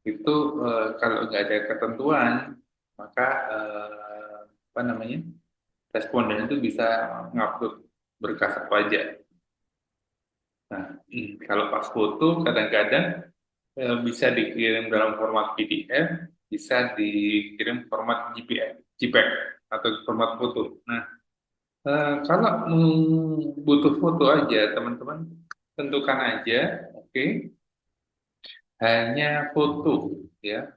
[SPEAKER 1] itu kalau nggak ada ketentuan, maka apa namanya, responden itu bisa ngupload berkas apa aja. Nah, kalau pas foto kadang-kadang bisa dikirim dalam format PDF, bisa dikirim format JPEG atau format foto. Nah, kalau butuh foto aja, teman-teman tentukan aja, oke, hanya foto, ya,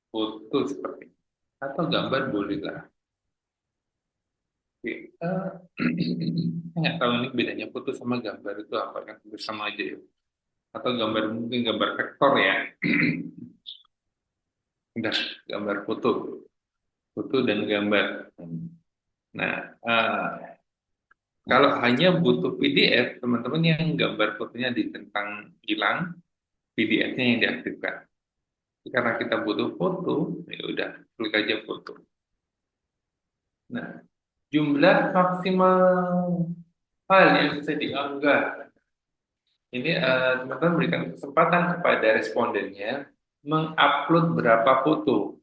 [SPEAKER 1] foto seperti ini. Atau gambar boleh lah. Oke, saya nggak tahu ini bedanya foto sama gambar itu apa kan, bersama aja ya. Atau gambar mungkin gambar vektor ya. Udah, gambar foto, foto dan gambar. Nah, kalau hanya butuh PDF, teman-teman yang gambar fotonya ditentang hilang, PDF-nya yang diaktifkan. Karena kita butuh foto, ya udah, klik aja foto. Nah, jumlah maksimal file yang bisa diunggah. Ini teman-teman berikan kesempatan kepada respondennya mengupload berapa foto.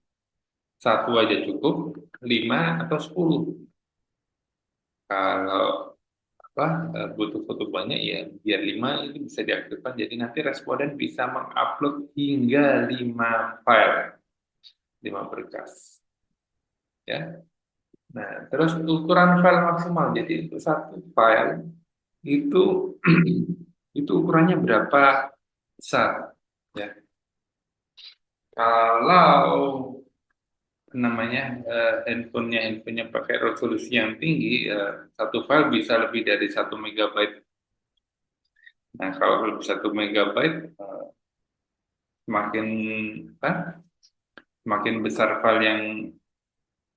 [SPEAKER 1] Satu aja cukup, 5 atau 10. Kalau butuh foto banyak ya biar 5 itu bisa diaktifkan, jadi nanti responden bisa mengupload hingga 5 file, 5 berkas ya. Nah, terus ukuran file maksimal, jadi untuk satu file itu itu ukurannya berapa besar ya. Kalau namanya handphonenya pakai resolusi yang tinggi, satu file bisa lebih dari 1 MB. Nah, kalau lebih 1 MB, semakin semakin besar file yang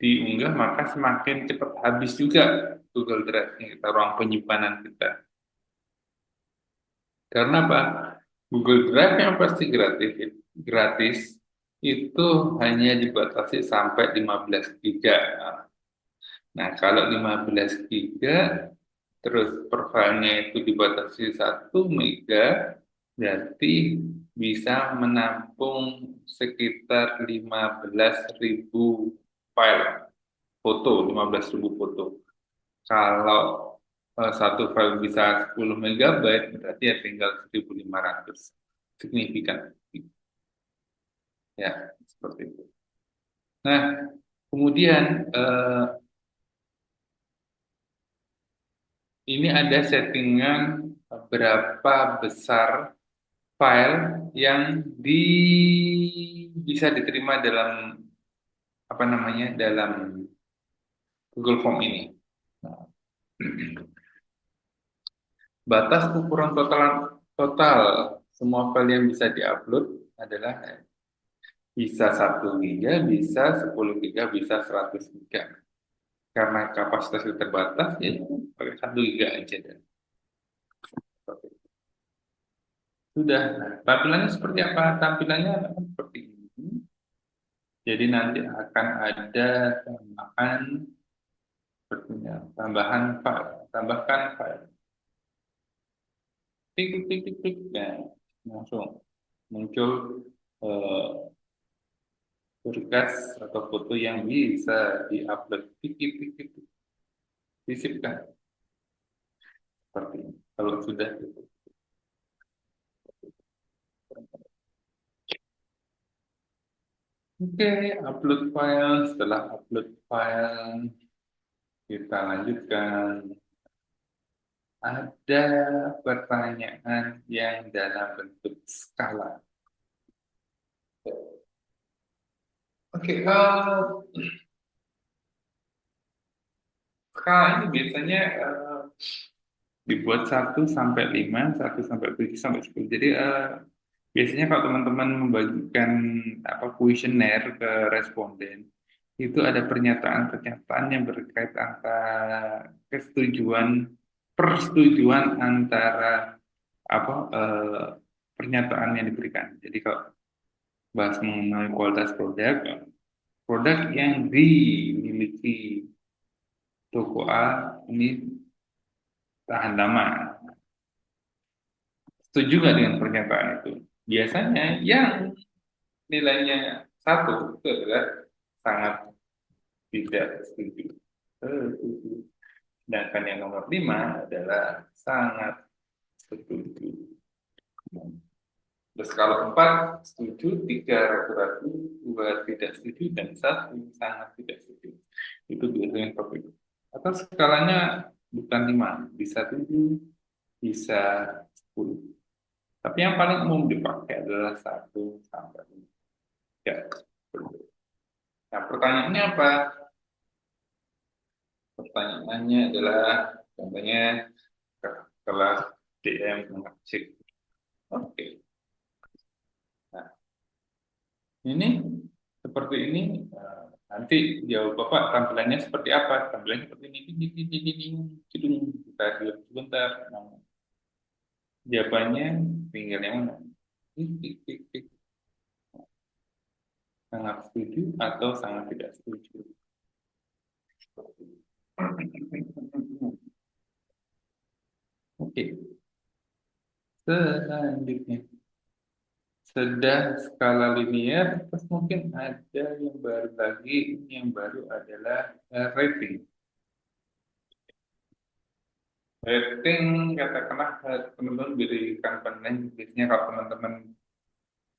[SPEAKER 1] diunggah, maka semakin cepat habis juga Google Drive kita, ruang penyimpanan kita. Karena apa? Google Drive yang pasti gratis gratis itu hanya dibatasi sampai 15 giga. Nah, kalau 15 giga terus per filenya itu dibatasi 1 mega, berarti bisa menampung sekitar 15.000 file foto, 15.000 foto. Kalau satu file bisa 10 megabyte, berarti ya tinggal 1.500. Signifikan. Ya, seperti itu. Nah, kemudian ini ada settingan berapa besar file yang bisa diterima dalam apa namanya dalam Google Form ini. Nah, batas ukuran total semua file yang bisa diupload adalah bisa 1 giga, bisa 10 giga, bisa 100 giga. Karena kapasitasnya terbatas, ya pakai 1 giga aja. Sudah. Nah, tampilannya seperti apa? Tampilannya akan seperti ini. Jadi nanti akan ada tambahan file, tambahkan file. Klik, klik, klik, klik, nah, langsung muncul eh, berkas atau foto yang bisa diupload. Klik, klik, klik, klik, klik. Disipkan seperti ini. Kalau sudah gitu. Oke, upload file. Setelah upload file, kita lanjutkan. Ada pertanyaan yang dalam bentuk skala. Oke, skala ini biasanya dibuat 1 sampai 5, 1 sampai 7, sampai 10. Jadi biasanya kalau teman-teman membagikan kuesioner ke responden, itu ada pernyataan-pernyataan yang berkait antara persetujuan antara pernyataan yang diberikan. Jadi kalau bahas mengenai kualitas produk yang dimiliki toko A ini tahan lama. Setuju nggak dengan pernyataan itu? Biasanya yang nilainya 1 itu adalah sangat tidak setuju. Sedangkan yang nomor 5 adalah sangat setuju. Terus kalau 4 setuju, 3 ragu-ragu, 2 tidak setuju, dan 1 sangat tidak setuju. Itu biasanya topik. Atau skalanya bukan 5, bisa 7, bisa 10. Tapi yang paling umum dipakai adalah 1 sampai 3. Nah, pertanyaannya apa? Pertanyaannya adalah, contohnya, kelas DM mengaksik. Oke. Nah, ini seperti ini. Nanti jawab Bapak tampilannya seperti apa? Tampilannya seperti ini. Kita lihat sebentar. Nah, jawabannya tinggal yang mana? Sangat setuju atau sangat tidak setuju. Oke. Selanjutnya. Sudah skala linear, terus mungkin ada yang baru lagi. Yang baru adalah rating. Rating, katakanlah teman-teman berikan penilaian. Biasanya kalau teman-teman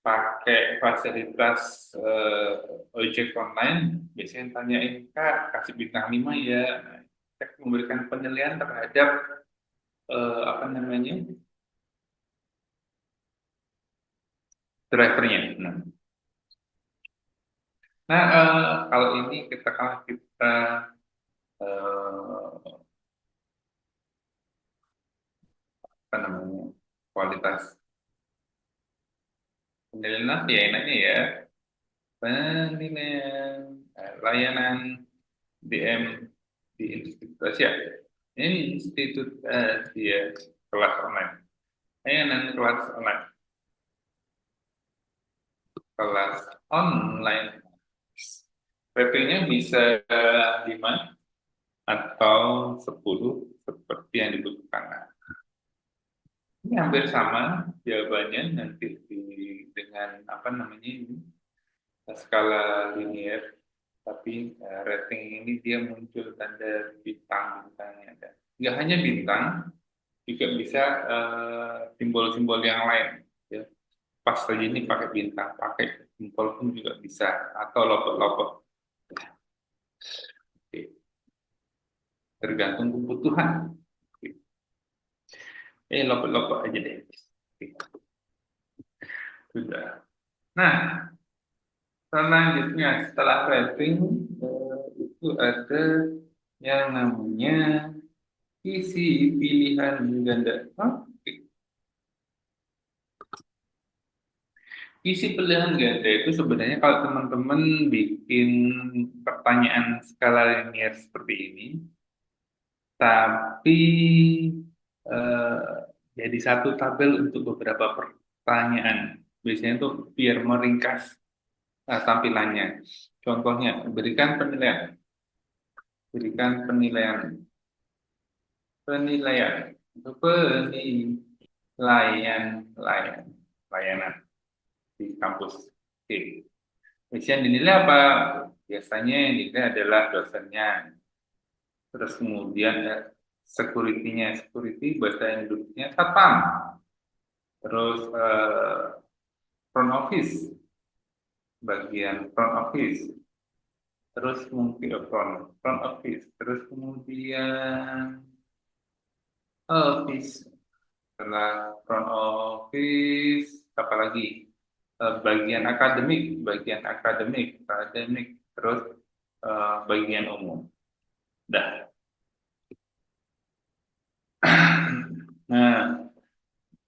[SPEAKER 1] pakai fasilitas ojek online, biasanya tanyain, Kak, kasih bintang 5 ya. Kita memberikan penilaian terhadap drivernya. Nah, kalau ini kita kualitas penilaian ya enaknya ya, penilaian layanan DM di Institut Asia. Institut Asia kelas online. Layanan kelas online. kelas online. Ratingnya bisa 5 atau 10 seperti yang dibutuhkan. Ini hampir sama jawabannya nanti dengan apa namanya ini skala linear, tapi rating ini dia muncul tanda bintang-bintangnya ada. Nggak hanya bintang, juga bisa simbol-simbol yang lain. Ya. Pas saja ini pakai bintang, pakai simbol pun juga bisa, atau lopot-lopot. Oke. Tergantung kebutuhan. Lopot-lopot aja deh. Oke. Sudah. Nah, selanjutnya setelah rating itu ada yang namanya isi pilihan ganda. Oke. Isi pilihan ganda itu sebenarnya kalau teman-teman bikin pertanyaan skala linear seperti ini, tapi eh, jadi satu tabel untuk beberapa pertanyaan. Biasanya itu biar meringkas tampilannya. Contohnya, berikan penilaian. Berikan penilaian. Penilaian. Layanan di kampus. Oke. Biasanya dinilai apa? Biasanya yang dinilai adalah dosennya. Terus kemudian security-nya. Security bahasa Indonesia satpam. Terus front office. Bagian front office. Terus mungkin front office. Terus kemudian office. Setelah front office, apa lagi? Bagian akademik, terus bagian umum. Dah. Nah,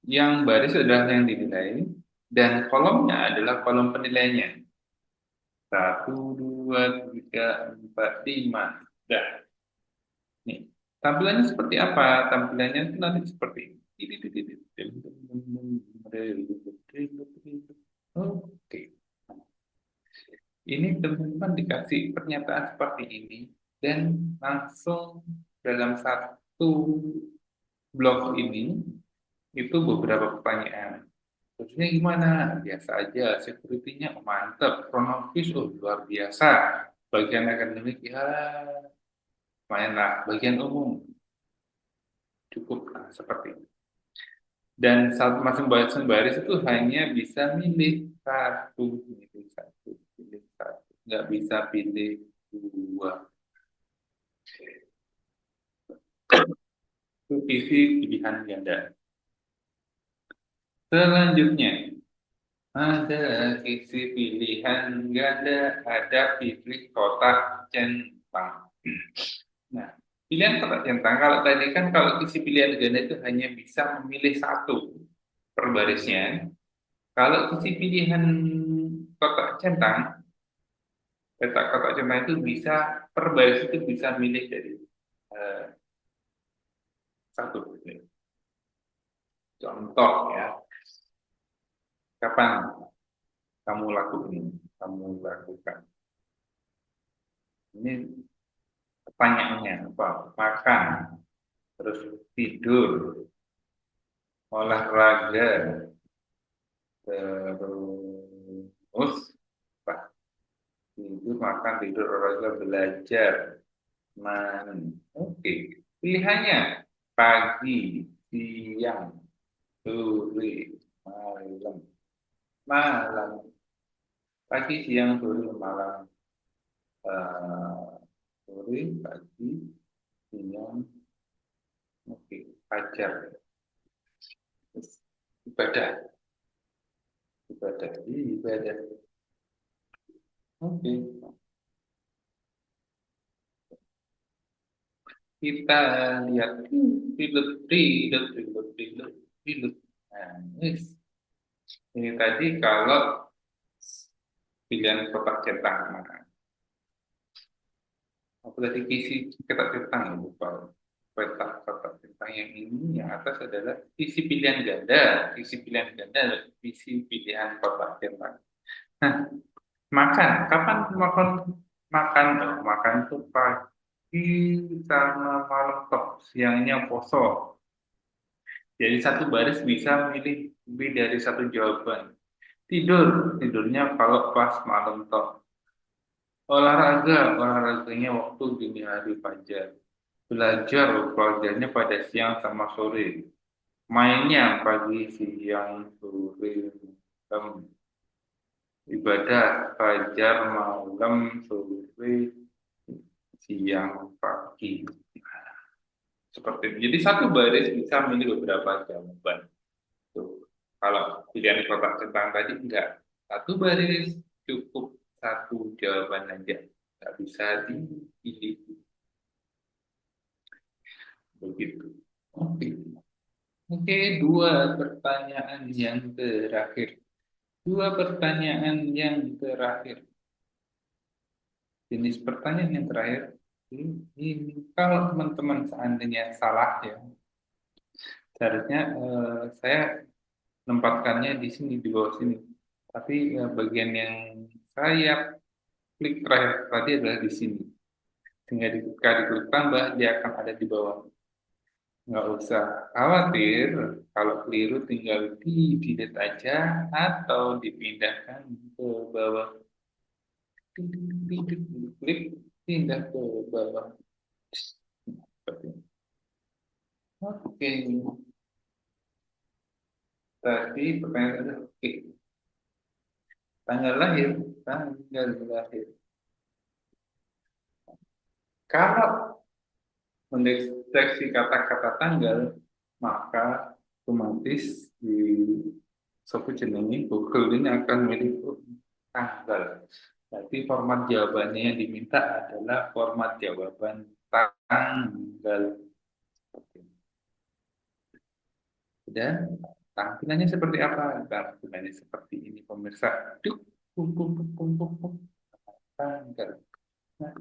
[SPEAKER 1] yang baris adalah yang dinilai dan kolomnya adalah kolom penilaiannya. 1, 2, 3, 4, 5. Dah. Nih, tampilannya seperti apa? Tampilannya itu nanti seperti ini. Oke. Ini teman-teman dikasih pernyataan seperti ini dan langsung dalam satu blok ini itu beberapa pertanyaan. Terusnya gimana? Biasa aja, security-nya mantep, front office luar biasa, bagian akademik ya lumayan lah, bagian umum cukup lah, seperti ini. Dan saat masing-masing baris itu hanya bisa milih satu, nggak bisa pilih dua. Itu isi pilihan ganda. Selanjutnya ada isi pilihan ganda, ada pilih kotak centang. Nah, pilihan kotak centang kalau tadi kan kalau isi pilihan ganda itu hanya bisa memilih satu per barisnya. Kalau isi pilihan kotak centang, petak kotak centang itu bisa per baris itu bisa milih dari satu. Contoh ya, kapan kamu lakukan? Ini pertanyaannya apa? Makan, terus tidur, olahraga, terus apa? Tidur, makan, tidur, olahraga, belajar, Oke. Pilihannya pagi, siang, sore, malam. Malam. Pagi, siang, sore, malam. Sore, pagi, siang. Oke. Fajar. Terus ibadah. Ibadah. Oke. Kita lihat tilut. Nah, ini tadi kalau pilihan kotak centang. Apa tadi isi kotak centang ya, lupa. Kotak centang yang ini yang atas adalah isi pilihan ganda. Isi pilihan ganda adalah isi pilihan kotak centang. Nah, makan. Kapan makan? Makan tuh. Makan tuh pagi sama malam tok. Siangnya poso. Jadi satu baris bisa milih lebih dari satu jawaban. Tidur. Tidurnya kalau pas malam tok. Olahraga. Olahraganya waktu dini hari fajar. Belajar. Belajarnya pada siang sama sore. Mainnya pagi, siang, sore, malam. Ibadah fajar, malam, sore, siang, pagi. Seperti itu. Jadi satu baris bisa milih beberapa jawaban. Tuh. Kalau pilihan kotak centang tadi enggak. Satu baris cukup satu jawaban aja. Nggak bisa dipilih. Begitu. Oke. Oke, dua pertanyaan yang terakhir. Dua pertanyaan yang terakhir. Jenis pertanyaan yang terakhir, kalau teman-teman seandainya salah ya, seharusnya saya menempatkannya di sini, di bawah sini. Tapi bagian yang saya klik terakhir tadi adalah di sini. Sehingga ketika diklik tambah, dia akan ada di bawah. Nggak usah khawatir, kalau keliru tinggal di delete aja atau dipindahkan ke bawah. Klik, pindah ke bawah. Seperti ini. Oke, tadi pertanyaan oke. Tanggal lahir, tanggal lahir. Kalau mendeteksi kata-kata tanggal, maka otomatis di search ini Google ini akan memilih tanggal. Jadi format jawabannya yang diminta adalah format jawaban tanggal. Dan tampilannya seperti apa? Tampilannya seperti ini pemirsa. Duk, pum, pum, pum, pum, pum, pum. Tanggal. Nah,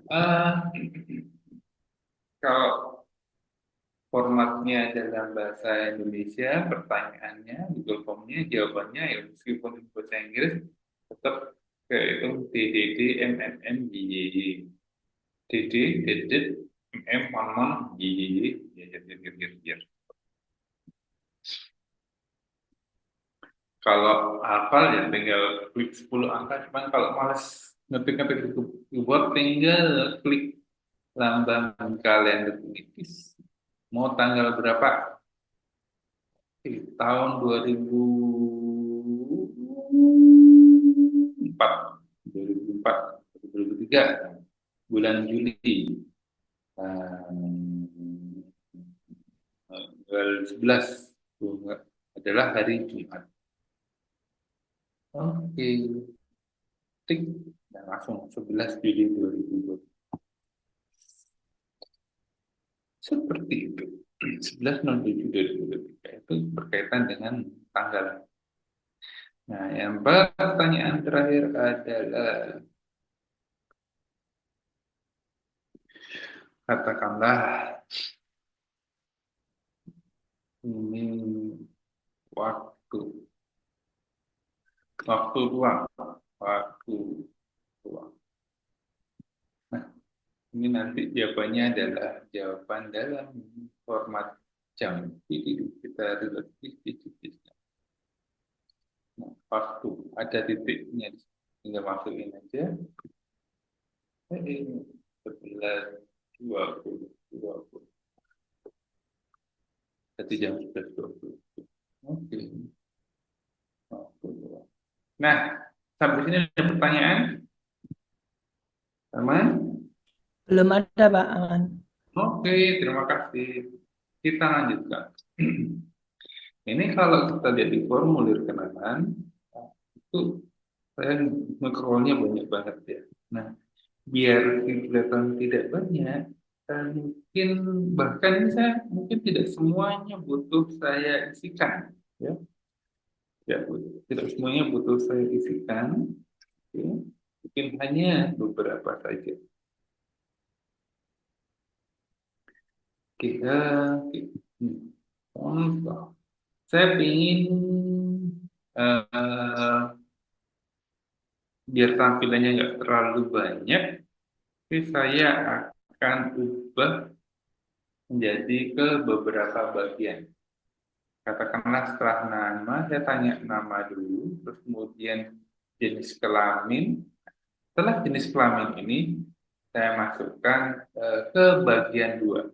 [SPEAKER 1] kalau formatnya dalam bahasa Indonesia, pertanyaannya, Google Form-nya, jawabannya ya meskipun bahasa Inggris tetap kehitung DDD, MMM, YYY. DD, DDD, MM, MON, YYY, YYY. Kalau hafal ya tinggal klik 10 angka, cuman kalau males ngetik-ngetik di keyboard tinggal klik lambang kalender tipis. Mau tanggal berapa? Tahun 2004, 2004, 2003, bulan Juli, tanggal 11 adalah hari Jumat. Oke, tik dan langsung 11 Juli 2020. Seperti itu. 11.07.2023 itu berkaitan dengan tanggal. Nah, yang pertanyaan terakhir adalah katakanlah ini waktu luang, waktu luang. Nah, ini nanti jawabannya adalah jawaban dalam format jam. Jadi kita relatif titiknya. Nah, waktu ada titiknya, tinggal masukin aja. Ini 11, 20. Jadi jam 11.20. Oke. Nah, sampai sini ada pertanyaan? Aman?
[SPEAKER 3] Belum ada, Pak. Aman.
[SPEAKER 1] Oke, terima kasih. Kita lanjutkan. Ini kalau kita lihat di formulir kenalan, itu saya nge-scrollnya banyak banget ya. Nah, biar kelihatan tidak banyak, mungkin bahkan saya mungkin tidak semuanya butuh saya isikan, ya. Tidak semuanya butuh saya isikan, ya. Mungkin hanya beberapa saja. Kita, contoh, saya ingin biar tampilannya nggak terlalu banyak, tapi saya akan ubah menjadi ke beberapa bagian. Katakanlah setelah nama, saya tanya nama dulu, terus kemudian jenis kelamin. Setelah jenis kelamin ini, saya masukkan ke bagian 2.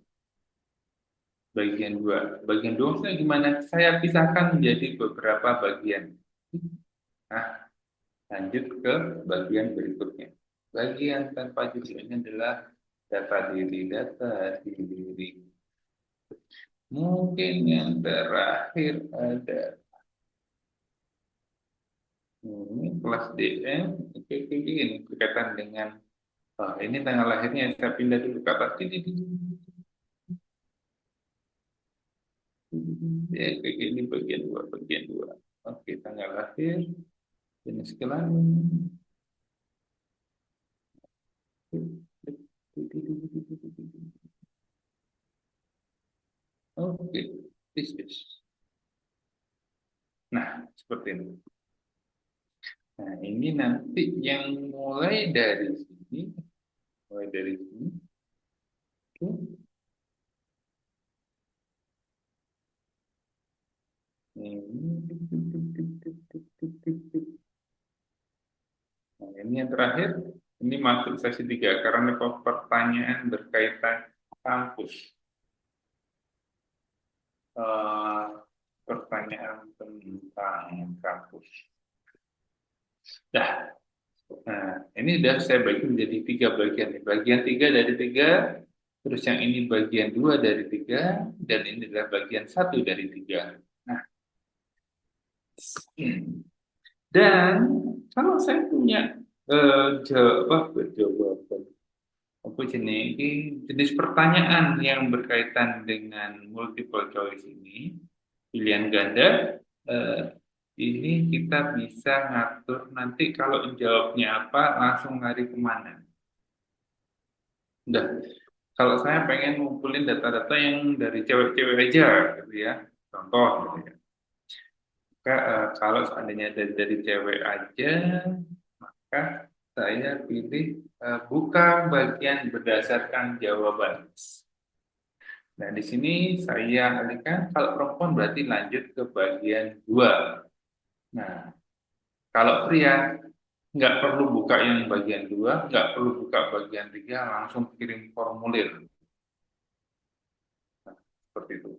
[SPEAKER 1] Bagian 2 maksudnya gimana? Saya pisahkan menjadi beberapa bagian. Nah, lanjut ke bagian berikutnya. Bagian tanpa judul ini adalah data diri. Mungkin yang terakhir ada ini kelas DM. Oke, ini berkaitan dengan ini tanggal lahirnya. Saya pindah dulu ke atas. Ya, ini bagian 2. Oke, tanggal lahir, jenis kelamin. Oke, this. Nah, seperti ini. Nah, ini nanti yang mulai dari sini. Oke. Nah, ini yang terakhir. Ini masuk sesi 3 karena pertanyaan berkaitan kampus. Pertanyaan tentang kampus. Nah, ini sudah saya bagi menjadi 3 bagian. Bagian 3 dari 3, terus yang ini bagian 2 dari 3, dan ini adalah bagian 1 dari 3. Nah, dan kalau saya punya jawaban apa jenis pertanyaan yang berkaitan dengan multiple choice ini, pilihan ganda, ini kita bisa ngatur nanti kalau jawabnya apa langsung lari kemana. Udah, kalau saya pengen ngumpulin data-data yang dari cewek-cewek aja, gitu ya, contoh, gitu ya. Maka kalau seandainya dari cewek aja, maka saya pilih buka bagian berdasarkan jawaban. Nah, di sini saya alihkan kalau perempuan berarti lanjut ke bagian 2. Nah, kalau pria nggak perlu buka yang bagian 2, nggak perlu buka bagian 3, langsung kirim formulir. Nah, seperti itu.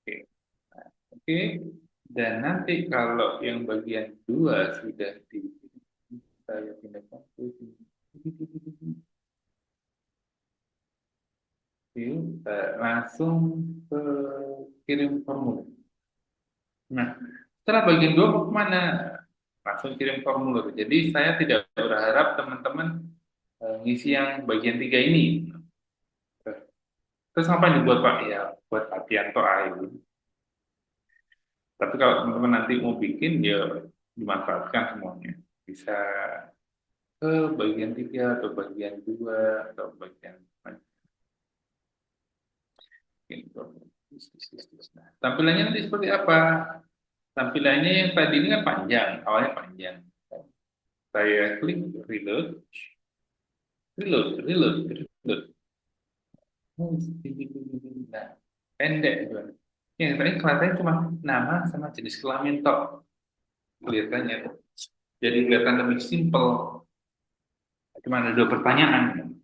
[SPEAKER 1] Oke. Nah, oke. Dan nanti kalau yang bagian 2 sudah saya pindahkan ke sini. Langsung ke kirim formulir. Nah, setelah bagian 2 mau kemana? Langsung kirim formulir. Jadi saya tidak berharap teman-teman ngisi yang bagian 3 ini. Terus apa yang dibuat Pak? Ya, buat latihan toh ayo. Tapi kalau teman-teman nanti mau bikin, ya dimanfaatkan semuanya. Bisa ke bagian 3 atau bagian 2 atau bagian nah, tampilannya nanti seperti apa? Tampilannya yang tadi ini kan panjang, awalnya panjang. Saya klik reload. Nah, pendek gitu. Yang tadi kelihatannya cuma nama sama jenis kelamin tok. Kelihatannya. Jadi kelihatan lebih simpel. Cuma ada 2 pertanyaan.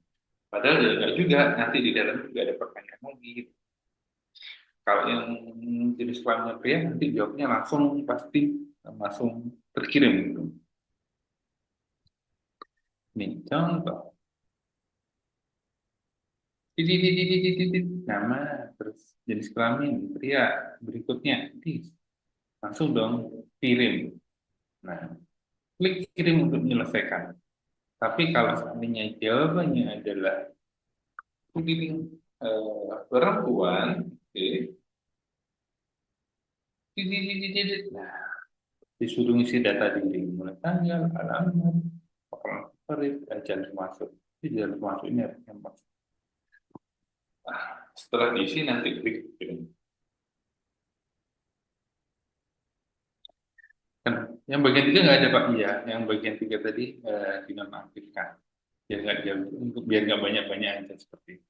[SPEAKER 1] Padahal ya enggak juga, nanti di dalam juga ada pertanyaan lagi. Kalau yang jenis kelaminnya pria, nanti jawabnya langsung pasti langsung terkirim gitu. Ini contoh. Nama, terus jenis kelamin pria, berikutnya langsung dong kirim. Nah, klik kirim untuk menyelesaikan. Tapi kalau seandainya jawabannya adalah pilih perempuan, nah, disuruh isi data diri, mulai tanggal, alamat, pokoknya favorit, jalur masuk. Di jalur masuk ini harus yang pas. Nah, setelah diisi nanti klik kirim. Yang bagian tiga nggak ada Pak, iya. Yang bagian tiga tadi dinonaktifkan. Biar nggak jauh, untuk biar nggak banyak-banyak aja seperti itu.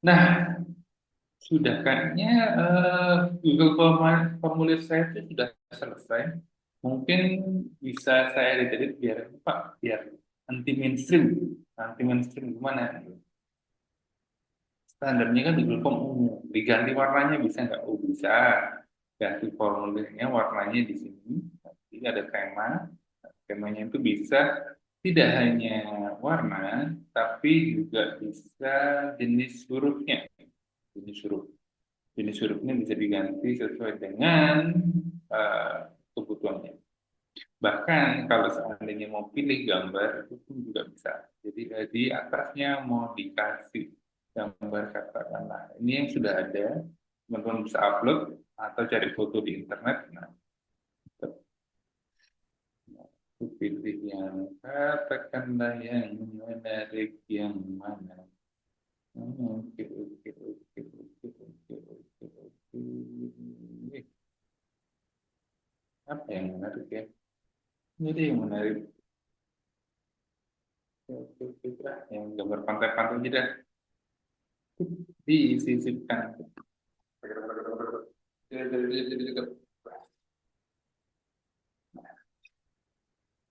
[SPEAKER 1] Nah, sudah kayaknya Google Formulir saya itu sudah selesai. Mungkin bisa saya edit biar Pak, biar anti mainstream. Anti mainstream gimana? Standarnya kan Google Form umum. Diganti warnanya bisa nggak? Oh bisa. Ganti formulirnya warnanya di sini. Nanti ada tema. Temanya itu bisa tidak hanya warna, tapi juga bisa jenis hurufnya. Jenis huruf. Jenis hurufnya bisa diganti sesuai dengan eh, kebutuhannya. Bahkan kalau seandainya mau pilih gambar itu pun juga bisa. Jadi di atasnya mau dikasih gambar katakanlah. Ini yang sudah ada, teman-teman bisa upload atau cari foto di internet. Nah, aku pilih yang katakanlah yang menarik yang mana. Oke, oke, oke, oke, oke, oke, oke. Apa yang menarik ya? Jadi yang menarik. Oke, oke, oke. Yang gambar pantai-pantai aja dah. Disisipkan.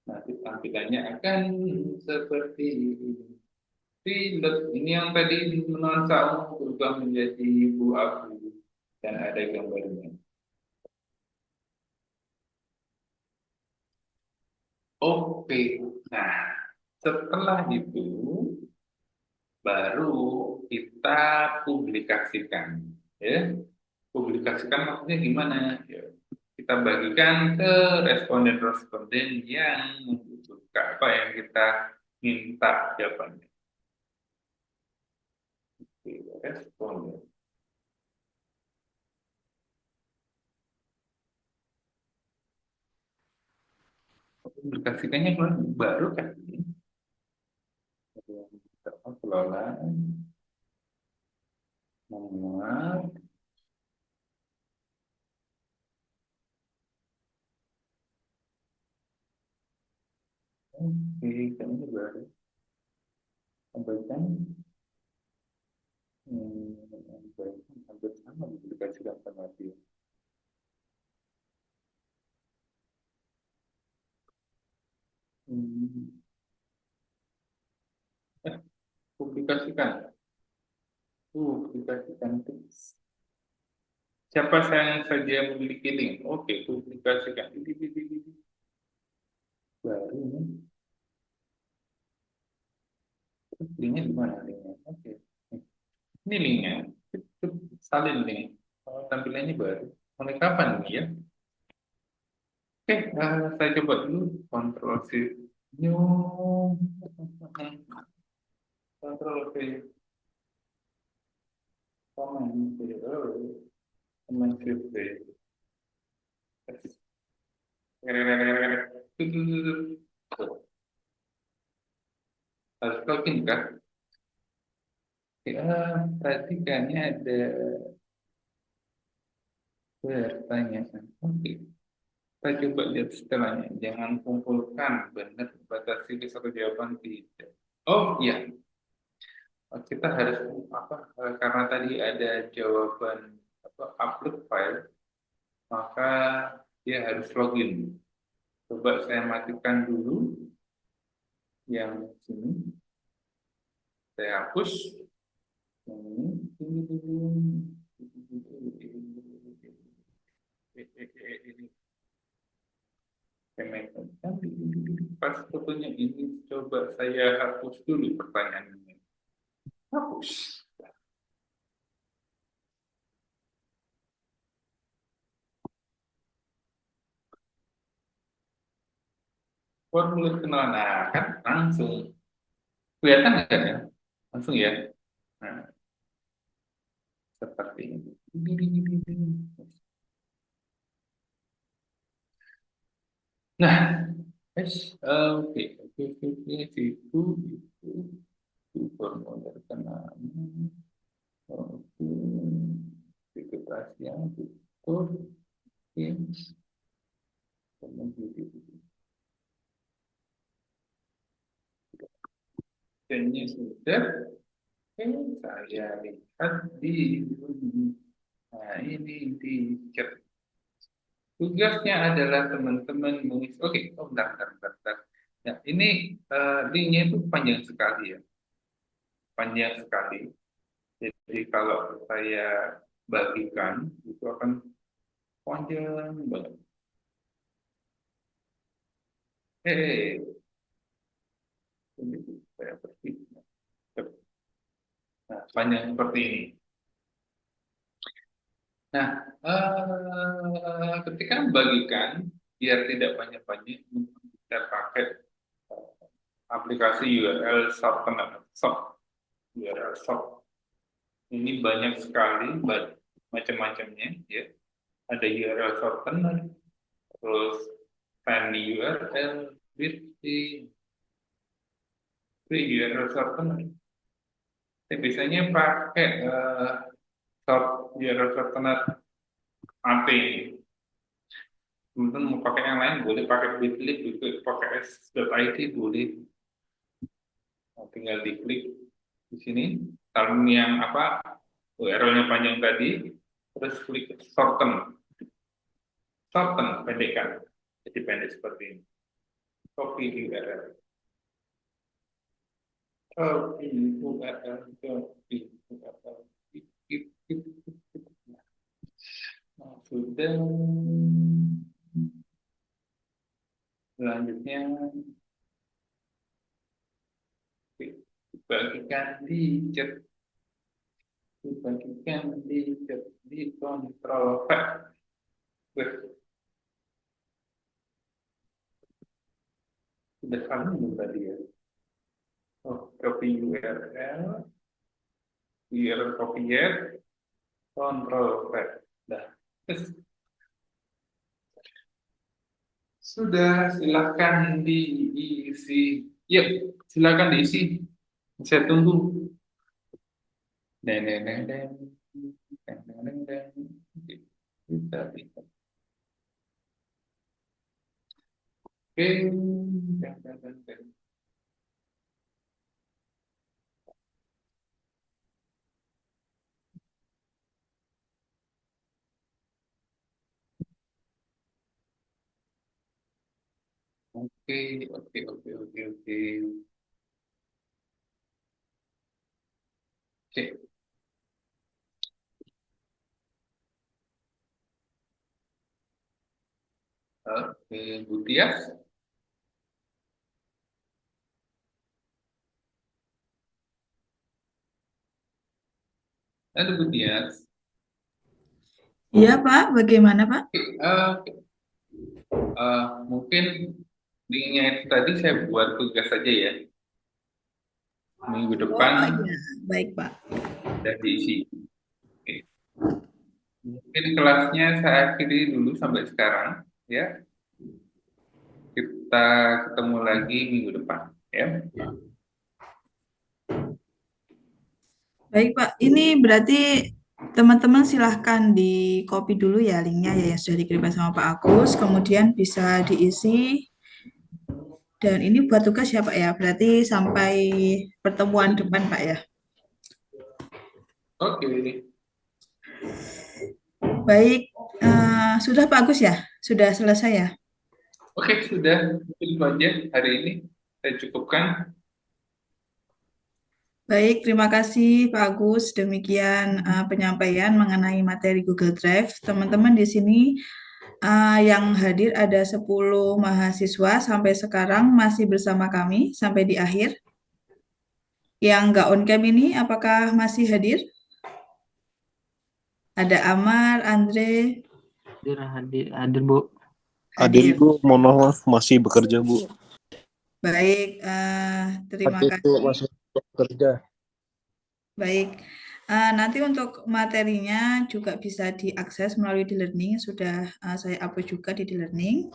[SPEAKER 1] Nanti tampilannya akan seperti ini. Pilot ini yang tadi menuansa berubah menjadi abu-abu dan ada gambarnya. Oke, nah setelah itu baru kita publikasikan, ya. Publikasikan maksudnya gimana? Ya, kita bagikan ke responden-responden yang membutuhkan apa yang kita minta jawabannya. Oke, responden. Publikasikannya baru kan? Kelola nomor. Oke, kayaknya baru. Sampaikan. Hampir sama publikasikan sama dia. Hmm. Eh, publikasikan. Publikasikan itu. Siapa yang saja memiliki link? Oke, publikasikan. Baru ini. Linknya di mana linknya? Oke. Ini linknya. Salin link. Oh, tampilannya baru. Mulai kapan ini ya? Oke, saya coba dulu. Ctrl C. New. Ctrl C. Command C. Command Shift C. Harus login kah? Ya, tadi kayaknya ada pertanyaan. Oke, kita coba lihat setelahnya. Jangan kumpulkan, benar batasi ke satu jawaban tidak. Oh iya, kita harus apa? Karena tadi ada jawaban apa upload file, maka dia harus login. Coba saya matikan dulu yang sini. Saya hapus. Ini pas fotonya ini coba saya hapus dulu pertanyaannya. Hapus. Formulir kenalan, nah kan langsung kelihatan nggak ya? Langsung ya. Nah, seperti ini. Nah, oke, oke, oke, itu formulir kenalan. Oke, registrasi yang betul. Oke. Dosennya sudah. Saya lihat di nah ini teacher. Tugasnya adalah teman-teman mengisi. Oke, oh, bentar. Ya, ini linknya itu panjang sekali ya, panjang sekali. Jadi kalau saya bagikan itu akan panjang banget. Ini saya pergi. Nah, panjang seperti ini. Nah, ketika membagikan biar tidak banyak-banyak, kita pakai aplikasi URL shortener, URL short. Ini banyak sekali, macam-macamnya, ya. Ada URL shortener, terus tiny URL, free URL shortener. Saya biasanya pakai URL shortener AT. Teman-teman mau pakai yang lain boleh, pakai Bitly, pakai s.id boleh. Nah, tinggal diklik di sini. Kalau yang URL-nya panjang tadi, terus klik shorten pendekkan, jadi pendek seperti ini. Copy URL. Nah, sudah. Selanjutnya bagikan di chat, di kontrol V. Sudah kamu tadi ya. Copy URL copier, kontrol V. Nah, sudah, silahkan diisi. Yuk, silahkan diisi. Saya tunggu. Bisa. Oke. Oke, Bu Tias. Halo Bu Tias.
[SPEAKER 2] Iya Pak, bagaimana Pak?
[SPEAKER 1] Oke. Mungkin linknya itu tadi saya buat tugas saja ya. Minggu depan
[SPEAKER 2] iya. Baik Pak.
[SPEAKER 1] sudah diisi. Oke. Mungkin kelasnya saya akhiri dulu sampai sekarang ya. Kita ketemu lagi minggu depan ya.
[SPEAKER 2] Baik Pak, ini berarti teman-teman silahkan di copy dulu ya linknya ya yang sudah dikirimkan sama Pak Agus, kemudian bisa diisi. Dan ini buat tugas ya Pak ya, berarti sampai pertemuan depan Pak ya.
[SPEAKER 1] Oke.
[SPEAKER 2] Baik, sudah Pak Agus ya? Sudah selesai ya?
[SPEAKER 1] Oke, sudah. Itu aja hari ini. Saya cukupkan.
[SPEAKER 2] Baik, terima kasih Pak Agus. Demikian penyampaian mengenai materi Google Drive. Teman-teman di sini yang hadir ada 10 mahasiswa sampai sekarang masih bersama kami sampai di akhir. Yang nggak on cam ini apakah masih hadir? Ada Amar, Andre.
[SPEAKER 4] Hadir Bu.
[SPEAKER 5] Hadir Bu, mohon maaf masih bekerja Bu.
[SPEAKER 2] Baik, terima
[SPEAKER 5] Hadir
[SPEAKER 2] kasih.
[SPEAKER 5] Bu, masih bekerja.
[SPEAKER 2] Baik, nanti untuk materinya juga bisa diakses melalui D-Learning, sudah saya upload juga di D-Learning.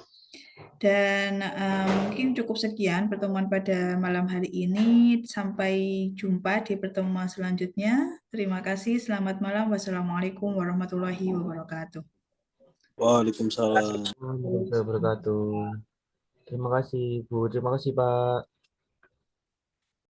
[SPEAKER 2] Dan mungkin cukup sekian pertemuan pada malam hari ini. Sampai jumpa di pertemuan selanjutnya. Terima kasih, selamat malam. Wassalamualaikum warahmatullahi wabarakatuh.
[SPEAKER 5] Waalaikumsalam.
[SPEAKER 4] Warahmatullahi wabarakatuh. Terima kasih Bu, terima kasih Pak.